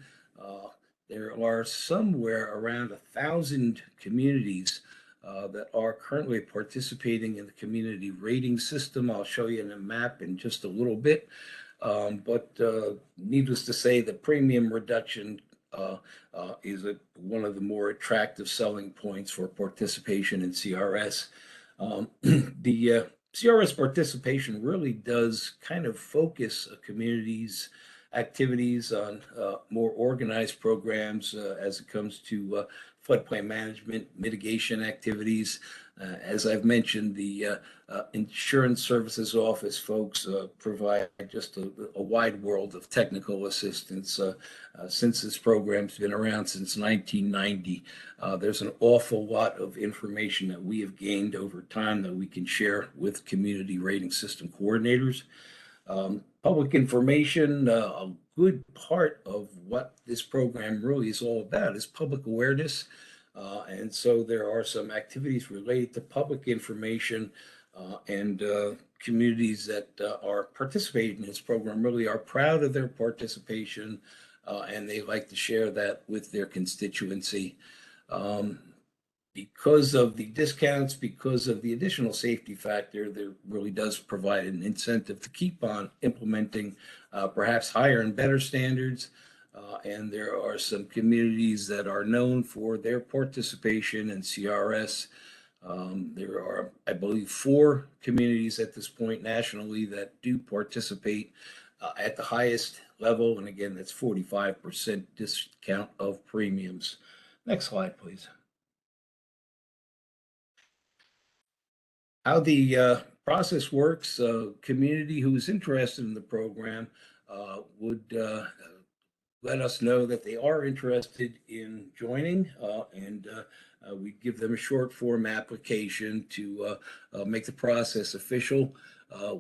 There are somewhere around 1,000 communities that are currently participating in the community rating system. I'll show you in a map in just a little bit. But needless to say, the premium reduction is one of the more attractive selling points for participation in CRS. The CRS participation really does kind of focus a community's activities on more organized programs as it comes to floodplain management, mitigation activities. As I've mentioned, the Insurance Services Office folks provide just a wide world of technical assistance. Since this program's been around since 1990, there's an awful lot of information that we have gained over time that we can share with community rating system coordinators. Public information, a good part of what this program really is all about is public awareness. And so there are some activities related to public information, and communities that are participating in this program really are proud of their participation, and they like to share that with their constituency. Because of the discounts, because of the additional safety factor, there really does provide an incentive to keep on implementing perhaps higher and better standards. And there are some communities that are known for their participation in CRS. There are, I believe, 4 communities at this point nationally that do participate at the highest level. And again, that's 45% discount of premiums. Next slide, please. How the process works, a community who is interested in the program would let us know that they are interested in joining, and we give them a short form application to make the process official.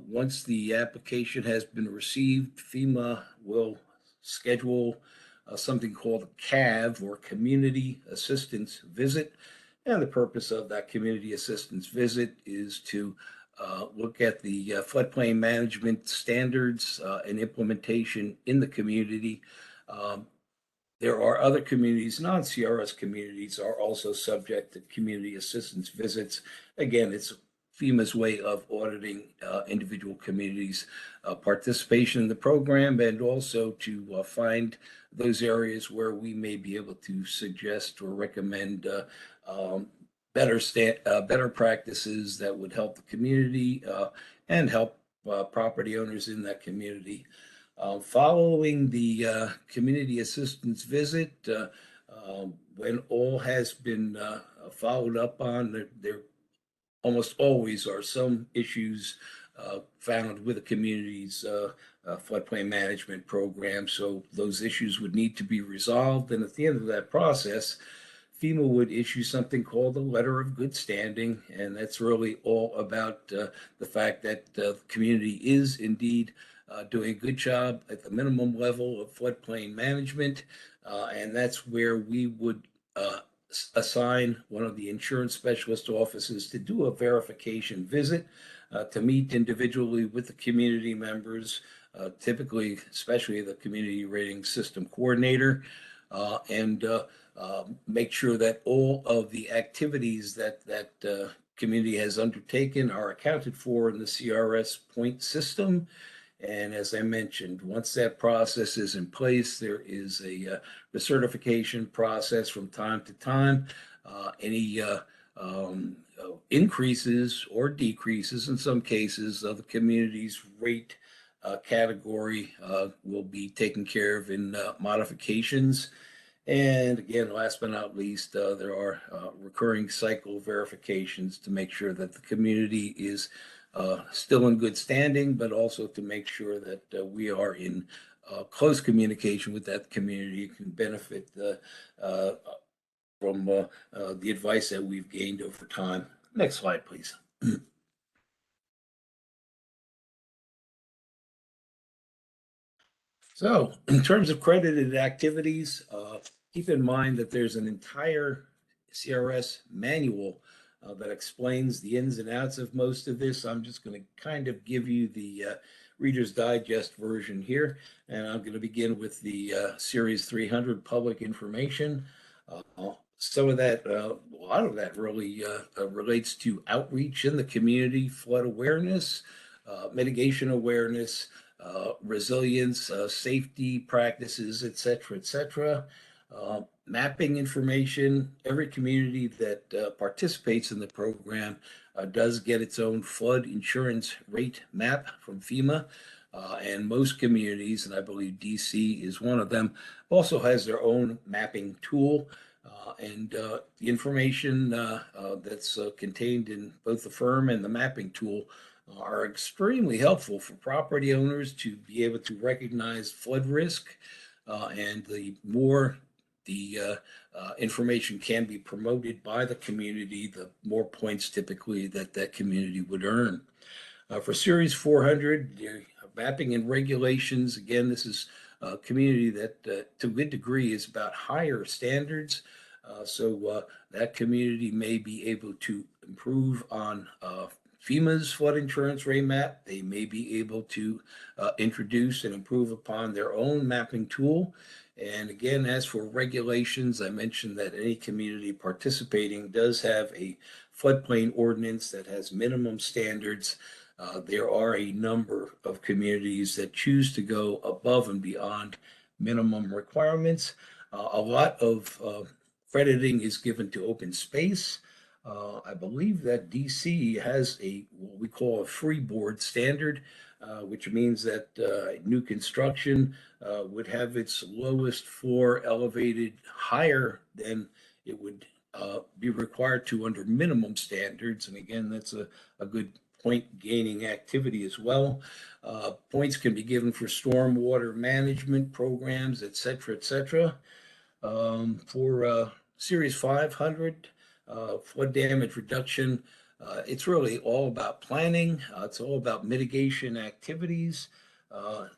Once the application has been received, FEMA will schedule something called a CAV, or Community Assistance Visit. And the purpose of that community assistance visit is to look at the floodplain management standards and implementation in the community. There are other communities, non-CRS communities, are also subject to community assistance visits. Again, it's FEMA's way of auditing individual communities' participation in the program, and also to find those areas where we may be able to suggest or recommend better practices that would help the community and help property owners in that community. Following the community assistance visit, when all has been followed up on, there almost always are some issues found with the community's floodplain management program. So those issues would need to be resolved. And at the end of that process, FEMA would issue something called a letter of good standing. And that's really all about the fact that the community is indeed doing a good job at the minimum level of floodplain management. And that's where we would assign one of the insurance specialist offices to do a verification visit, to meet individually with the community members, typically, especially the community rating system coordinator, and make sure that all of the activities that community has undertaken are accounted for in the CRS point system. And as I mentioned, once that process is in place, there is a recertification process from time to time. Any increases or decreases in some cases of the community's rate category will be taken care of in modifications. And again, last but not least, there are recurring cycle verifications to make sure that the community is still in good standing, but also to make sure that we are in close communication with that community, can benefit from the advice that we've gained over time. Next slide, please. So in terms of credited activities, keep in mind that there's an entire CRS manual that explains the ins and outs of most of this. I'm just going to kind of give you the Reader's Digest version here, and I'm going to begin with the Series 300 public information. Some of that, a lot of that really relates to outreach in the community, flood awareness, mitigation awareness, resilience, safety practices, et cetera, et cetera. Mapping information. Every community that participates in the program does get its own flood insurance rate map from FEMA. And most communities, and I believe DC is one of them, also has their own mapping tool. And the information that's contained in both the firm and the mapping tool are extremely helpful for property owners to be able to recognize flood risk. And the more the information can be promoted by the community, the more points typically that community would earn. For Series 400, mapping and regulations, again, this is a community that to a good degree is about higher standards. So that community may be able to improve on FEMA's flood insurance rate map. They may be able to introduce and improve upon their own mapping tool. And again, as for regulations, I mentioned that any community participating does have a floodplain ordinance that has minimum standards. There are a number of communities that choose to go above and beyond minimum requirements. A lot of crediting is given to open space. I believe that DC has what we call a freeboard standard, which means that new construction would have its lowest floor elevated higher than it would be required to under minimum standards. And again, that's a good point gaining activity as well. Points can be given for stormwater management programs, et cetera, et cetera. For Series 500, flood damage reduction, it's really all about planning. It's all about mitigation activities.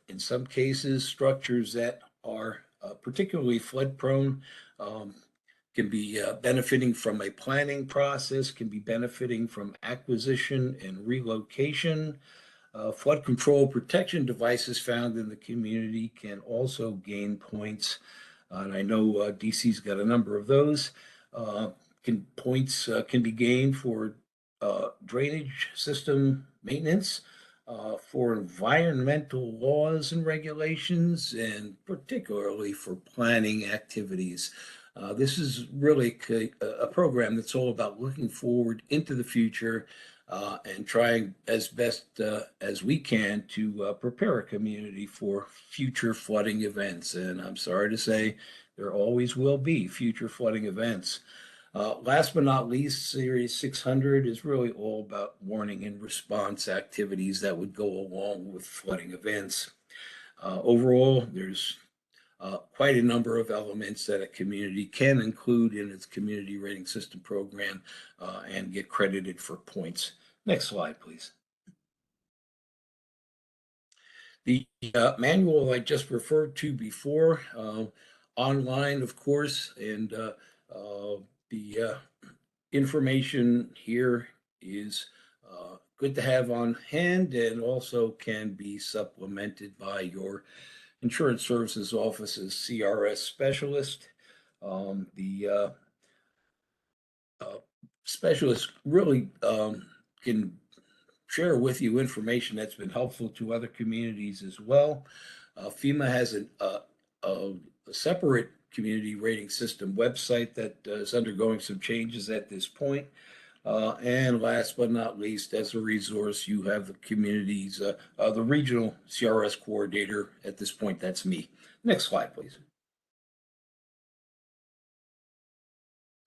In some cases, structures that are particularly flood prone can be benefiting from a planning process, can be benefiting from acquisition and relocation. Flood control protection devices found in the community can also gain points. And I know DC's got a number of those. Points can be gained for drainage system maintenance, for environmental laws and regulations, and particularly for planning activities. This is really a program that's all about looking forward into the future and trying as best as we can to prepare a community for future flooding events. And I'm sorry to say, there always will be future flooding events. Last but not least, Series 600 is really all about warning and response activities that would go along with flooding events. Overall, there's quite a number of elements that a community can include in its community rating system program and get credited for points. Next slide, please. The manual I just referred to before, online, of course, and the information here is good to have on hand and also can be supplemented by your Insurance Services Office's CRS specialist. The specialist really can share with you information that's been helpful to other communities as well. FEMA has a separate community rating system website that is undergoing some changes at this point. And last but not least, as a resource, you have the communities, the regional CRS coordinator. At this point, that's me. Next slide, please.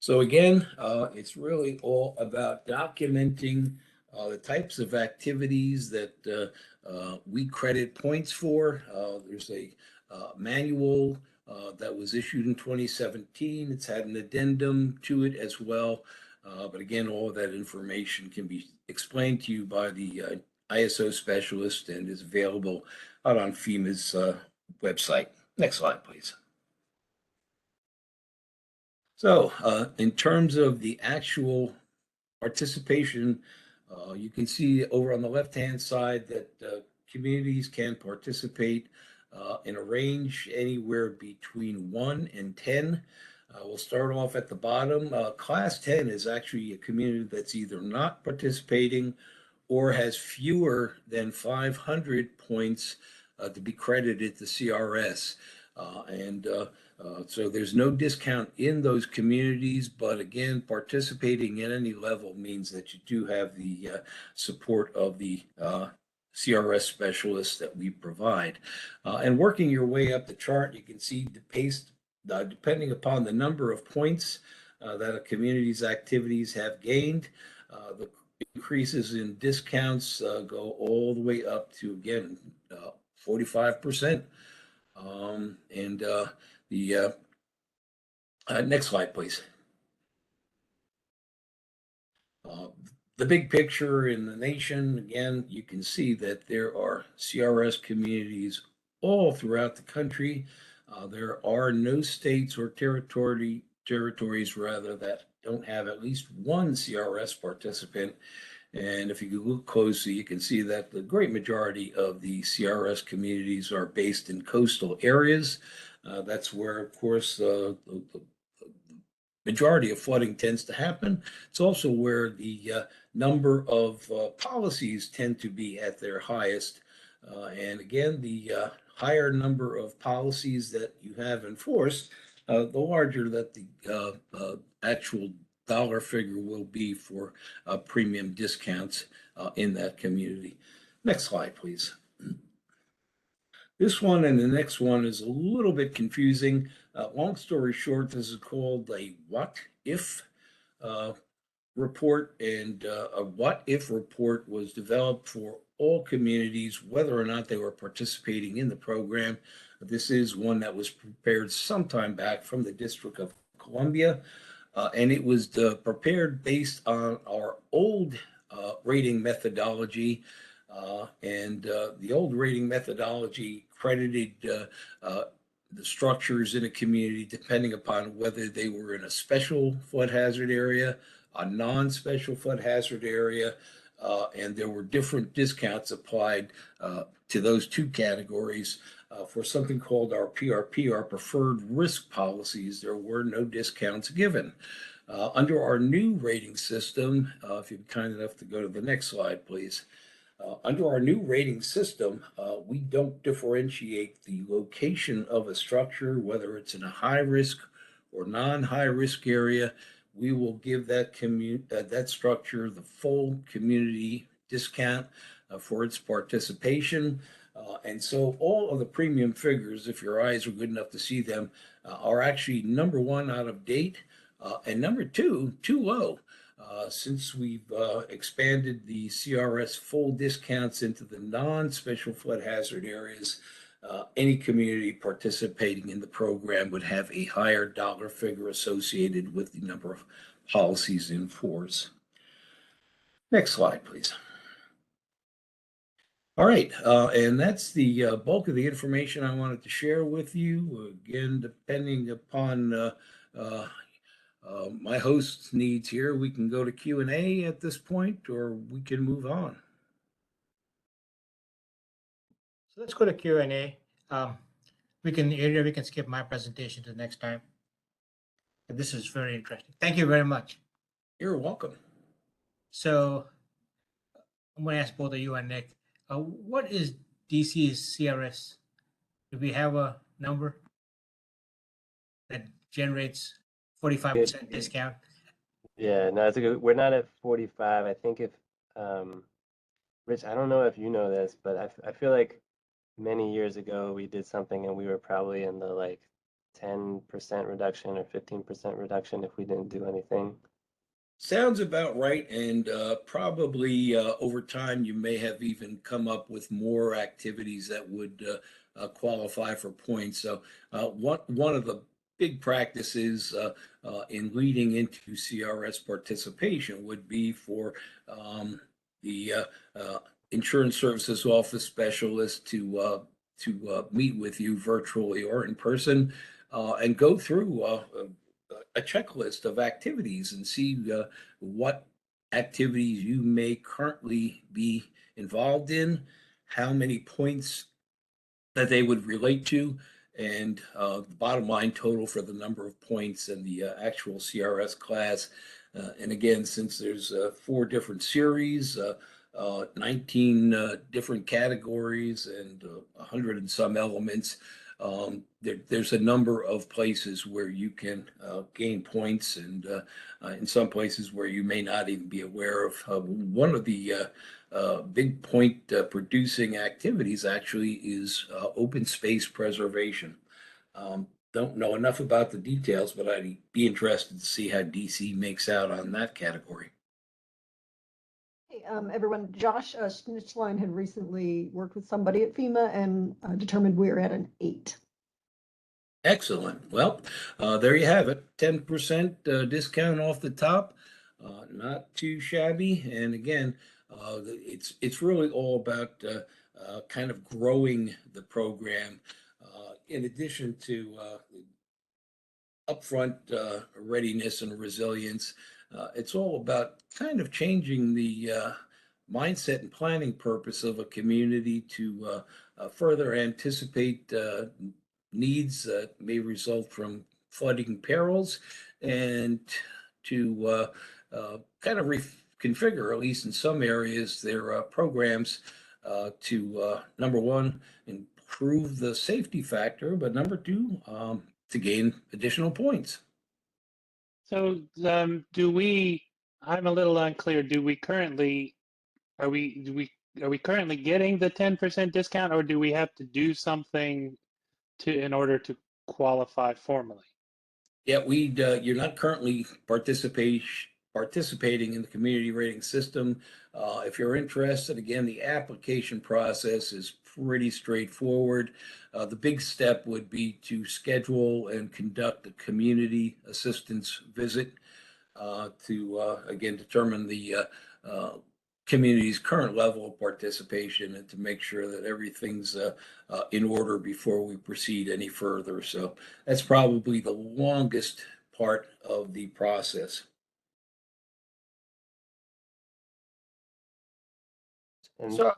So again, it's really all about documenting the types of activities that we credit points for. There's a manual that was issued in 2017. It's had an addendum to it as well. But again, all of that information can be explained to you by the ISO specialist and is available out on FEMA's website. Next slide, please. So in terms of the actual participation, you can see over on the left-hand side that communities can participate in a range anywhere between 1 and 10. We'll start off at the bottom. Class 10 is actually a community that's either not participating or has fewer than 500 points to be credited to CRS. So there's no discount in those communities, but again, participating at any level means that you do have the support of the CRS specialists that we provide. And working your way up the chart, you can see the pace, depending upon the number of points that a community's activities have gained, the increases in discounts go all the way up to, again, 45%. The next slide, please. The big picture in the nation, again, you can see that there are CRS communities all throughout the country. There are no states or territories rather that don't have at least one CRS participant. And if you look closely, you can see that the great majority of the CRS communities are based in coastal areas. That's where, of course, the majority of flooding tends to happen. It's also where the number of policies tend to be at their highest. And again, the higher number of policies that you have enforced, the larger that the actual dollar figure will be for premium discounts in that community. Next slide, please. This one and the next one is a little bit confusing. Long story short, this is called a what if report, and a what if report was developed for all communities, whether or not they were participating in the program. This is one that was prepared sometime back from the District of Columbia. And it was prepared based on our old rating methodology. The old rating methodology credited the structures in a community depending upon whether they were in a special flood hazard area, a non-special flood hazard area, and there were different discounts applied to those two categories. For something called our PRP, our preferred risk policies, there were no discounts given. Under our new rating system, if you'd be kind enough to go to the next slide, please. Under our new rating system, we don't differentiate the location of a structure, whether it's in a high risk or non-high risk area. We will give that structure the full community discount for its participation. And so all of the premium figures, if your eyes are good enough to see them, are actually number one, out of date, and number two, too low. Since we've expanded the CRS full discounts into the non-special flood hazard areas, any community participating in the program would have a higher dollar figure associated with the number of policies in force. Next slide, please. All right, and that's the bulk of the information I wanted to share with you. Again, depending upon my host's needs here, we can go to Q&A at this point, or we can move on. So let's go to Q&A. We can skip my presentation to the next time. This is very interesting. Thank you very much. You're welcome. So I'm going to ask both of you and Nick, what is DC's CRS? Do we have a number that generates 45% discount? Yeah, no, it's a good. We're not at 45. I think if, Rich, I don't know if you know this, but I feel like many years ago we did something and we were probably in the like 10% reduction or 15% reduction if we didn't do anything. Sounds about right. And probably over time, you may have even come up with more activities that would qualify for points. So one of the big practices in leading into CRS participation would be for the insurance services office specialist to meet with you virtually or in person and go through a checklist of activities and see what activities you may currently be involved in, how many points that they would relate to, and the bottom line total for the number of points and the actual CRS class. And again, since there's 4 different series, 19 different categories, and 100 and some elements, there's a number of places where you can gain points, and in some places where you may not even be aware of. One of the big point producing activities actually is open space preservation. Don't know enough about the details, but I'd be interested to see how DC makes out on that category. Hey, everyone, Josh Schnitzline had recently worked with somebody at FEMA and determined we're at an 8. Excellent. Well, there you have it. 10% discount off the top. Not too shabby. And again, it's really all about kind of growing the program in addition to upfront readiness and resilience. It's all about kind of changing the mindset and planning purpose of a community to further anticipate needs that may result from flooding perils, and to kind of reconfigure, at least in some areas, their programs to number one, improve the safety factor, but number two, to gain additional points. So I'm a little unclear. Are we currently getting the 10% discount, or do we have to do something in order to qualify formally? Yeah, you're not currently participating in the community rating system. If you're interested, again, the application process is pretty straightforward. The big step would be to schedule and conduct a community assistance visit to again determine the community's current level of participation and to make sure that everything's in order before we proceed any further. So that's probably the longest part of the process. And So,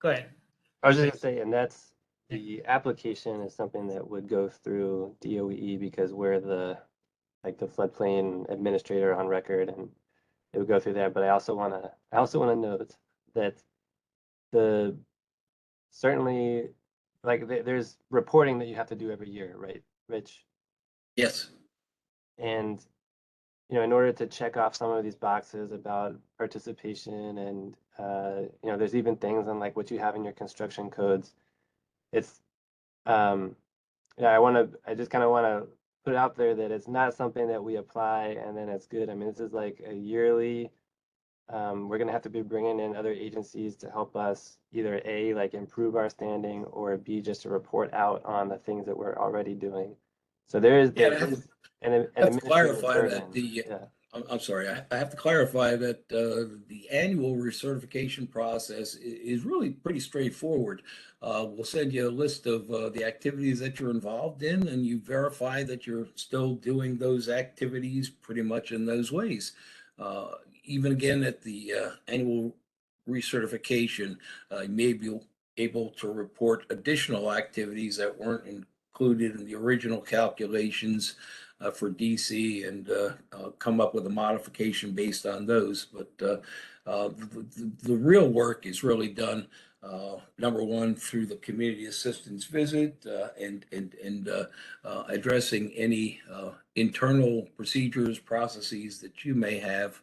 go ahead. I was just gonna say, and that's the application is something that would go through DOE because we're the floodplain administrator on record, and it would go through there. But I also wanna note that certainly there's reporting that you have to do every year, right, Rich? Yes. And in order to check off some of these boxes about participation, and there's even things on like what you have in your construction codes. It's I just kind of want to put it out there that it's not something that we apply and then it's good. I mean, this is like a yearly. We're going to have to be bringing in other agencies to help us either A, like improve our standing, or B, just to report out on the things that we're already doing. So there is an administrative burden. I'm sorry, I have to clarify that the annual recertification process is really pretty straightforward. We'll send you a list of the activities that you're involved in, and you verify that you're still doing those activities pretty much in those ways. Even again at the annual recertification, you may be able to report additional activities that weren't included in the original calculations. for DC and come up with a modification based on those. But the real work is really done, number one, through the community assistance visit and addressing any internal procedures, processes that you may have,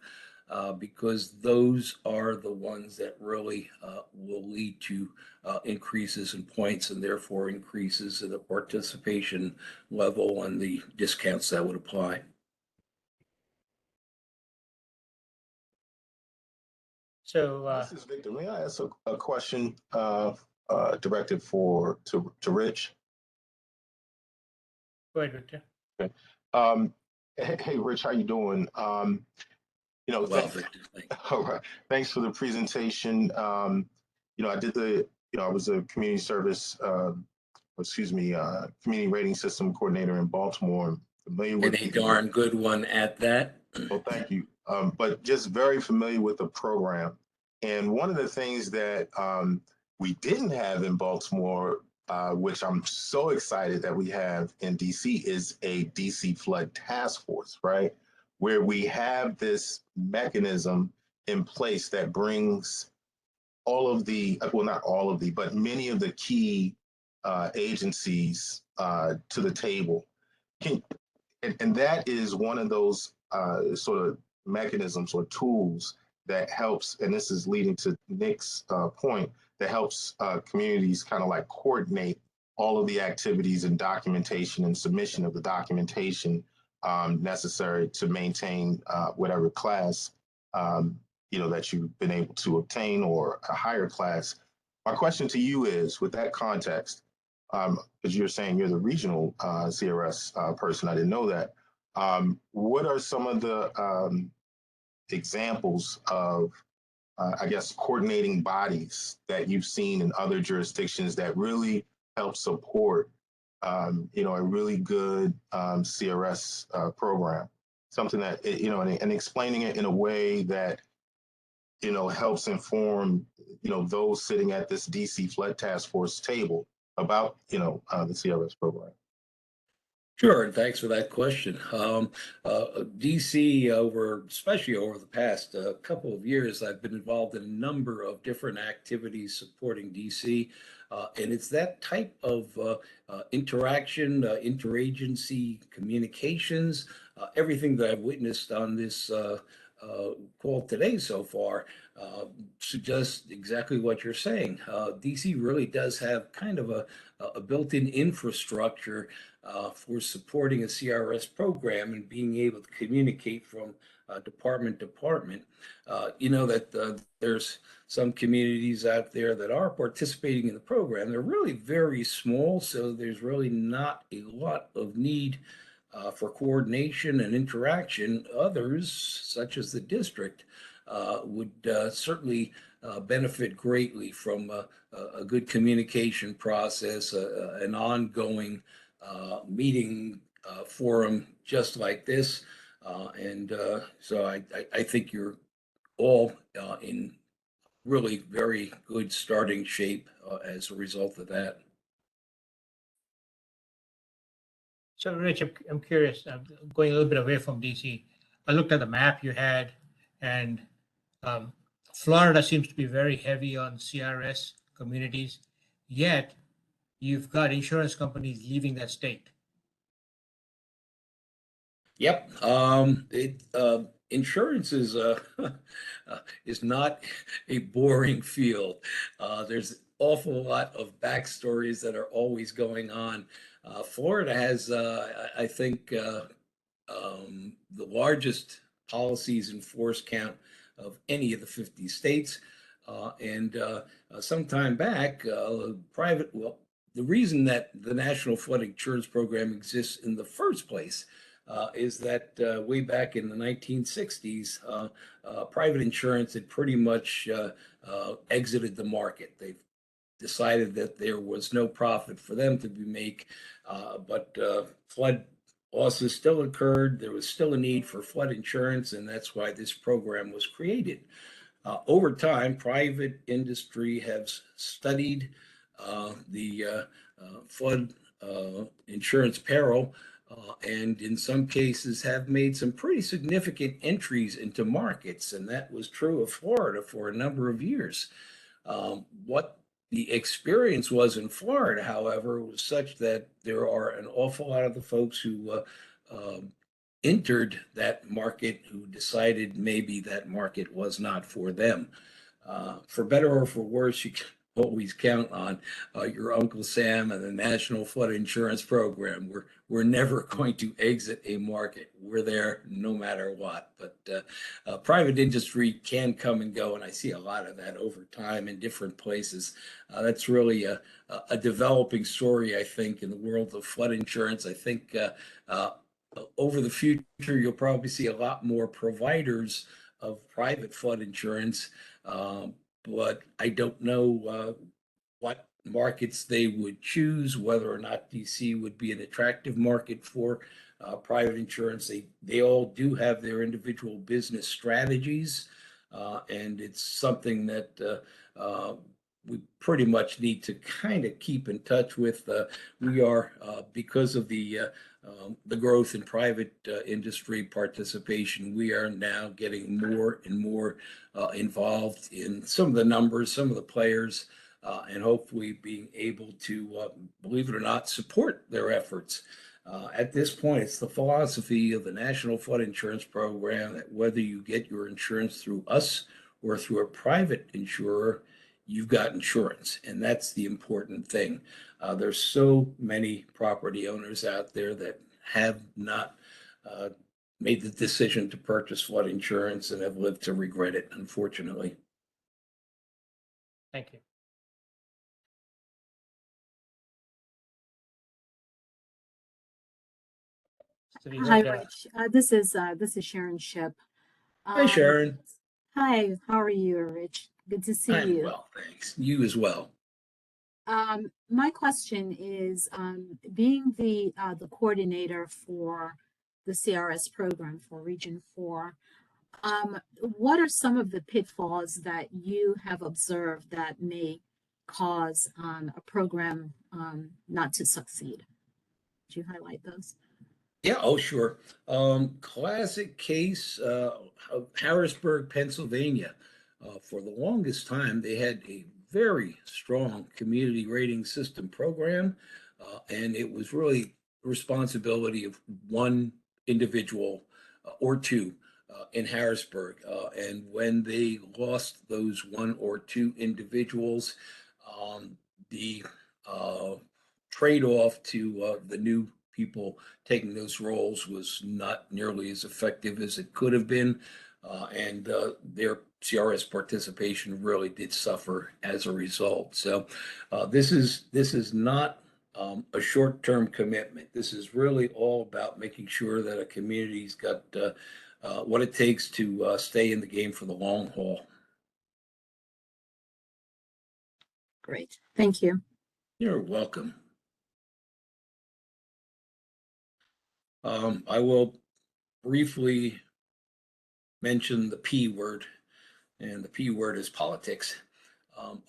because those are the ones that really will lead to increases in points and therefore increases in the participation level and the discounts that would apply. So, This is Victor. May I ask a question directed to Rich? go ahead, Victor. Okay. Hey, Rich, how you doing? Well, thanks. Victor, thank you. All right. Thanks for the presentation. I was a community service, community rating system coordinator in Baltimore. I'm familiar with And a darn good one at that. Well, thank you. But just very familiar with the program. And one of the things that we didn't have in Baltimore, which I'm so excited that we have in DC, is a DC flood task force, right? Where we have this mechanism in place that brings all of the, well, not all of the, but many of the key agencies to the table. And that is one of those sort of mechanisms or tools that helps, and this is leading to Nick's point, that helps communities kind of like coordinate all of the activities and documentation and submission of the documentation necessary to maintain whatever class that you've been able to obtain, or a higher class. My question to you is, with that context, because you're saying you're the regional CRS person, I didn't know that. What are some of the examples of, I guess, coordinating bodies that you've seen in other jurisdictions that really help support, a really good CRS program? Something that, and explaining it in a way that, helps inform, those sitting at this DC Flood Task Force table about, the CRS program. Sure, and thanks for that question. DC, especially over the past couple of years, I've been involved in a number of different activities supporting DC, and it's that type of interaction, interagency communications, everything that I've witnessed on this call today so far suggests exactly what you're saying. DC really does have kind of a built-in infrastructure for supporting a CRS program and being able to communicate from department to department. There's some communities out there that are participating in the program. They're really very small, so there's really not a lot of need for coordination and interaction. Others, such as the district, would certainly benefit greatly from a good communication process, an ongoing meeting forum just like this. So I think you're all in really very good starting shape as a result of that. So, Rich, I'm curious, I'm going a little bit away from DC. I looked at the map you had, and Florida seems to be very heavy on CRS communities, yet you've got insurance companies leaving that state. Yep. Insurance is is not a boring field. There's an awful lot of backstories that are always going on. Florida has, I think, the largest policies in force count of any of the 50 states. And some time back, the reason that the National Flood Insurance Program exists in the first place is that way back in the 1960s, private insurance had pretty much exited the market. They've decided that there was no profit for them to be made, but flood losses still occurred. There was still a need for flood insurance, and that's why this program was created. Over time, private industry has studied the flood insurance peril and in some cases have made some pretty significant entries into markets. And that was true of Florida for a number of years. What the experience was in Florida, however, was such that there are an awful lot of the folks who entered that market who decided maybe that market was not for them. For better or for worse, you can always count on your Uncle Sam and the National Flood Insurance Program. We're never going to exit a market. We're there no matter what. But private industry can come and go, and I see a lot of that over time in different places. That's really a developing story, I think, in the world of flood insurance. I think over the future, you'll probably see a lot more providers of private flood insurance, but I don't know what markets they would choose, whether or not DC would be an attractive market for private insurance. They all do have their individual business strategies, and it's something that we pretty much need to kind of keep in touch with. We are, because of the growth in private industry participation, we are now getting more and more involved in some of the numbers, some of the players, and hopefully being able to, believe it or not, support their efforts. At this point, it's the philosophy of the National Flood Insurance Program that whether you get your insurance through us or through a private insurer, you've got insurance, and that's the important thing. There's so many property owners out there that have not made the decision to purchase flood insurance and have lived to regret it, unfortunately. Thank you. Hi, Rich. This is Sharon Ship. Hi, Sharon. Hi, how are you, Rich? Good to see I'm you. well, thanks. You as well. My question is, being the coordinator for the CRS program for Region 4, what are some of the pitfalls that you have observed that may cause a program not to succeed? Could you highlight those? Yeah, oh, sure. Classic case of Harrisburg, Pennsylvania. For the longest time, they had a very strong community rating system program, and it was really the responsibility of one individual or two in Harrisburg. And when they lost those one or two individuals, the trade-off to the new people taking those roles was not nearly as effective as it could have been. And their CRS participation really did suffer as a result. So this is not a short-term commitment. This is really all about making sure that a community's got what it takes to stay in the game for the long haul. Great, thank you. You're welcome. I will briefly mention the P word, and the P word is politics.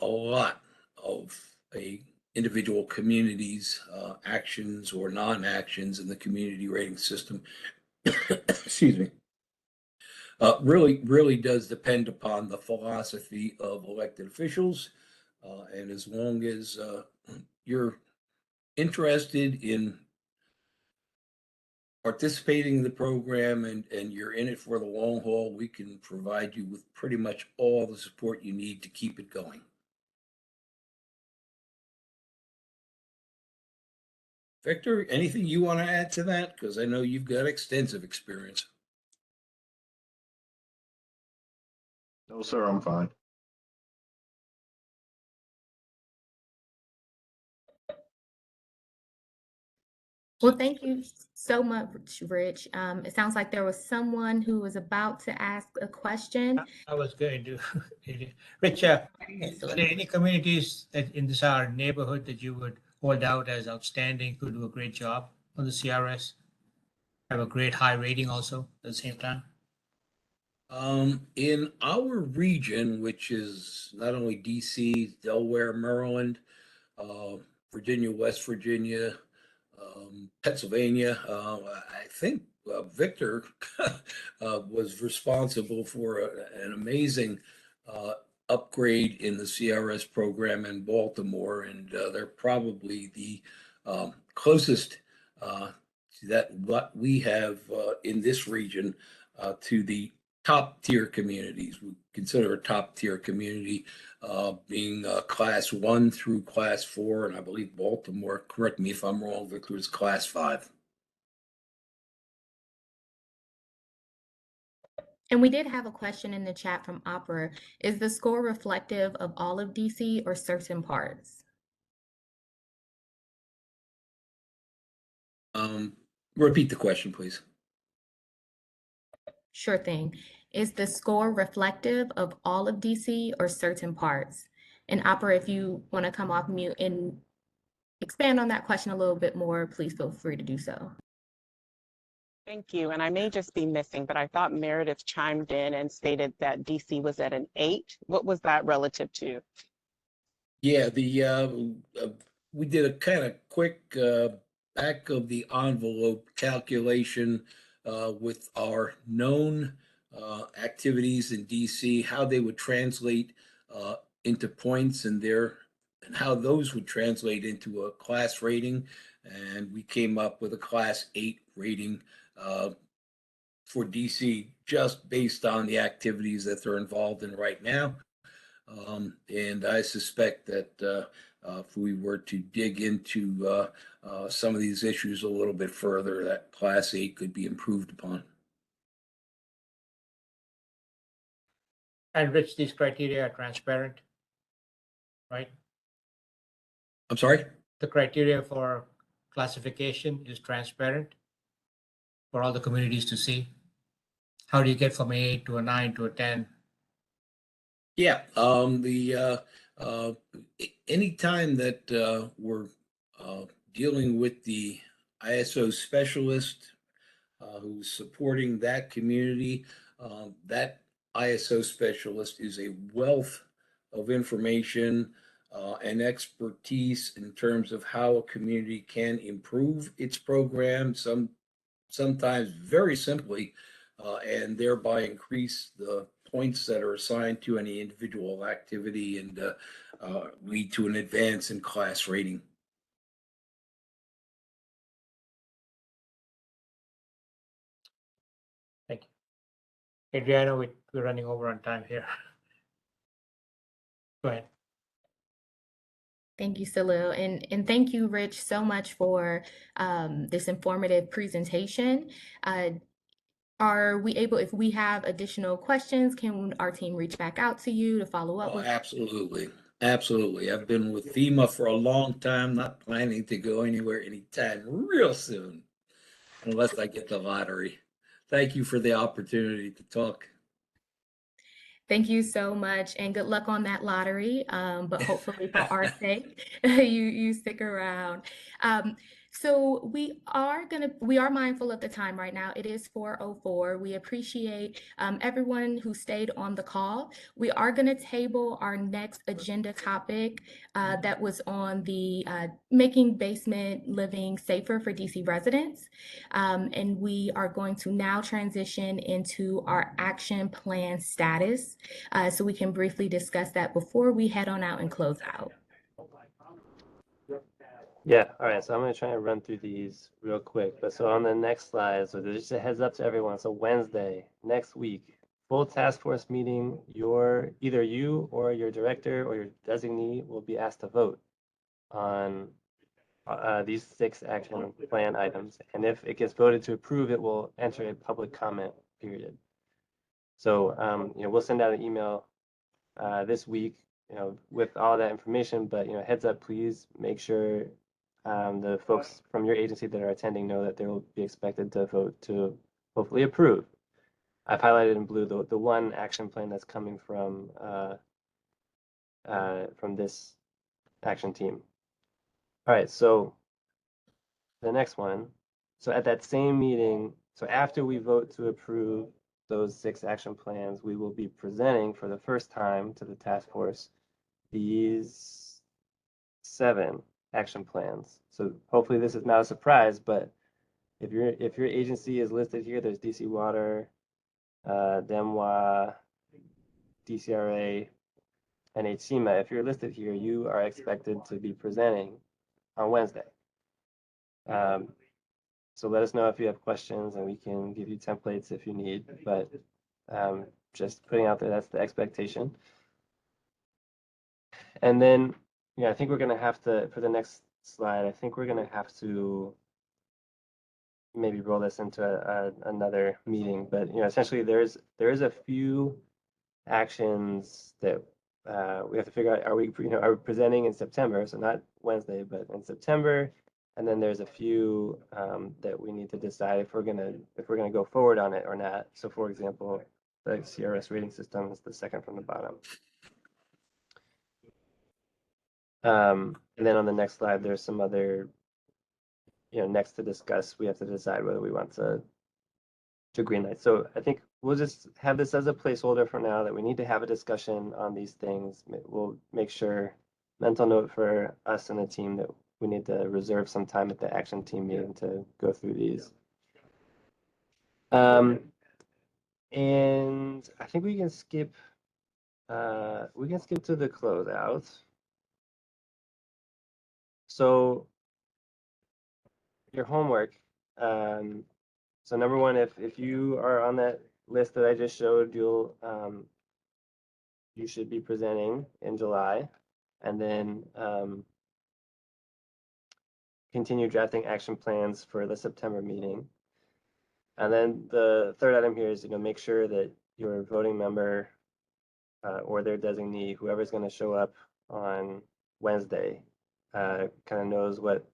A lot of a individual community's actions or non-actions in the community rating system, excuse me, really does depend upon the philosophy of elected officials. And as long as you're interested in participating in the program and you're in it for the long haul, we can provide you with pretty much all the support you need to keep it going. Victor, anything you want to add to that? Because I know you've got extensive experience. No, sir, I'm fine. Well, thank you so much, Rich. It sounds like there was someone who was about to ask a question. I was going to. Rich, are there any communities that in this our neighborhood that you would hold out as outstanding, who do a great job on the CRS, have a great high rating also at the same time? In our region, which is not only DC, Delaware, Maryland, Virginia, West Virginia, Pennsylvania. I think Victor was responsible for an amazing upgrade in the CRS program in Baltimore, and they're probably the closest that what we have in this region to the top tier communities. We consider a top tier community being class 1 through class 4, and I believe Baltimore, correct me if I'm wrong, Victor, is class 5. And we did have a question in the chat from Opera. Is the score reflective of all of DC or certain parts? Repeat the question, please. Sure thing. Is the score reflective of all of DC or certain parts? And Opera, if you want to come off mute and expand on that question a little bit more, please feel free to do so. Thank you. And I may just be missing, but I thought Meredith chimed in and stated that DC was at an 8. What was that relative to? Yeah, we did a kind of quick back of the envelope calculation with our known activities in DC, how they would translate into points and how those would translate into a class rating. And we came up with a class 8 rating for DC just based on the activities that they're involved in right now. And I suspect that if we were to dig into some of these issues a little bit further, that class 8 could be improved upon. And Rich, these criteria are transparent, right? I'm sorry? The criteria for classification is transparent for all the communities to see. How do you get from an 8 to a 9 to a 10? Yeah, anytime that we're dealing with the ISO specialist who's supporting that community, that ISO specialist is a wealth of information and expertise in terms of how a community can improve its program, sometimes very simply, and thereby increase the points that are assigned to any individual activity and lead to an advance in class rating. Thank you. Adriana, we're running over on time here. Go ahead. Thank you, Salil, and thank you, Rich, so much for this informative presentation. Are we able, if we have additional questions, can our team reach back out to you to follow up with? Absolutely. Absolutely. I've been with FEMA for a long time, not planning to go anywhere anytime real soon, unless I get the lottery. Thank you for the opportunity to talk. Thank you so much, and good luck on that lottery. But hopefully, for our sake, you stick around. So we are mindful of the time right now. It is 4:04. We appreciate everyone who stayed on the call. We are gonna table our next agenda topic that was on the making basement living safer for DC residents. And we are going to now transition into our action plan status. So we can briefly discuss that before we head on out and close out. Yeah, all right, so I'm gonna try and run through these real quick. But so on the next slide, so there's just a heads up to everyone. So Wednesday, next week, full task force meeting, either you or your director or your designee will be asked to vote on these 6 action plan items. And if it gets voted to approve, it will enter a public comment period. So, we'll send out an email this week, with all that information, but, heads up, please make sure the folks from your agency that are attending know that they will be expected to vote to hopefully approve. I've highlighted in blue the one action plan that's coming from this action team. All right, so the next one. So at that same meeting, so after we vote to approve those 6 action plans, we will be presenting for the first time to the task force these 7 action plans. So hopefully this is not a surprise, but if your agency is listed here, there's DC Water, DEMWA, DCRA, and HCMA. If you're listed here, you are expected to be presenting on Wednesday. So let us know if you have questions, and we can give you templates if you need, but just putting out there, that's the expectation. And then, yeah, I think we're gonna have to, for the next slide, I think we're gonna have to maybe roll this into another meeting, but essentially there is a few actions that we have to figure out. Are we presenting in September? So not Wednesday, but in September. And then there's a few that we need to decide if we're gonna go forward on it or not. So for example, the CRS rating system is the second from the bottom. And then on the next slide, there's some other, next to discuss. We have to decide whether we want to greenlight. So I think we'll just have this as a placeholder for now, that we need to have a discussion on these things. We'll make sure, mental note for us and the team, that we need to reserve some time at the action team meeting to go through these. And I think we can skip to the closeout. So your homework. So number one, if you are on that list that I just showed, you should be presenting in July, and then continue drafting action plans for the September meeting. And then the third item here is, make sure that your voting member or their designee, whoever's going to show up on Wednesday, kind of knows what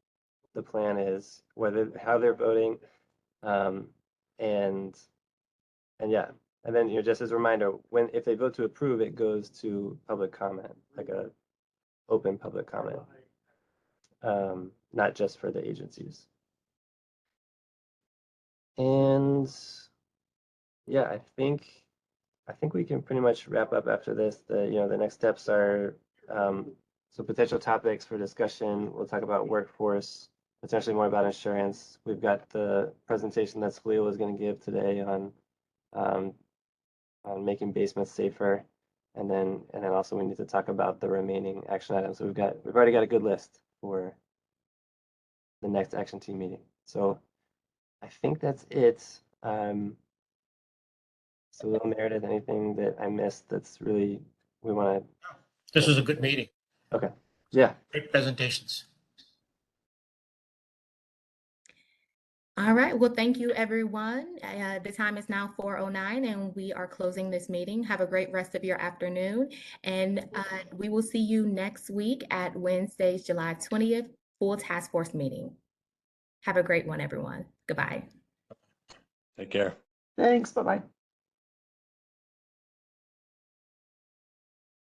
the plan is, how they're voting, and yeah. And then, just as a reminder, if they vote to approve, it goes to public comment, like a open public comment, not just for the agencies. And yeah, I think we can pretty much wrap up after this. The next steps are so potential topics for discussion. We'll talk about workforce, potentially more about insurance. We've got the presentation that Skalil was going to give today on making basements safer, and then also we need to talk about the remaining action items. So we've already got a good list for the next action team meeting. So I think that's it. So Meredith, anything that I missed that's really we want to? This was a good meeting. Okay. Yeah. Great presentations. All right. Well, thank you, everyone. The time is now 4:09, and we are closing this meeting. Have a great rest of your afternoon, and we will see you next week at Wednesday's July 20th full task force meeting. Have a great one, everyone. Goodbye. Take care. Thanks, bye-bye.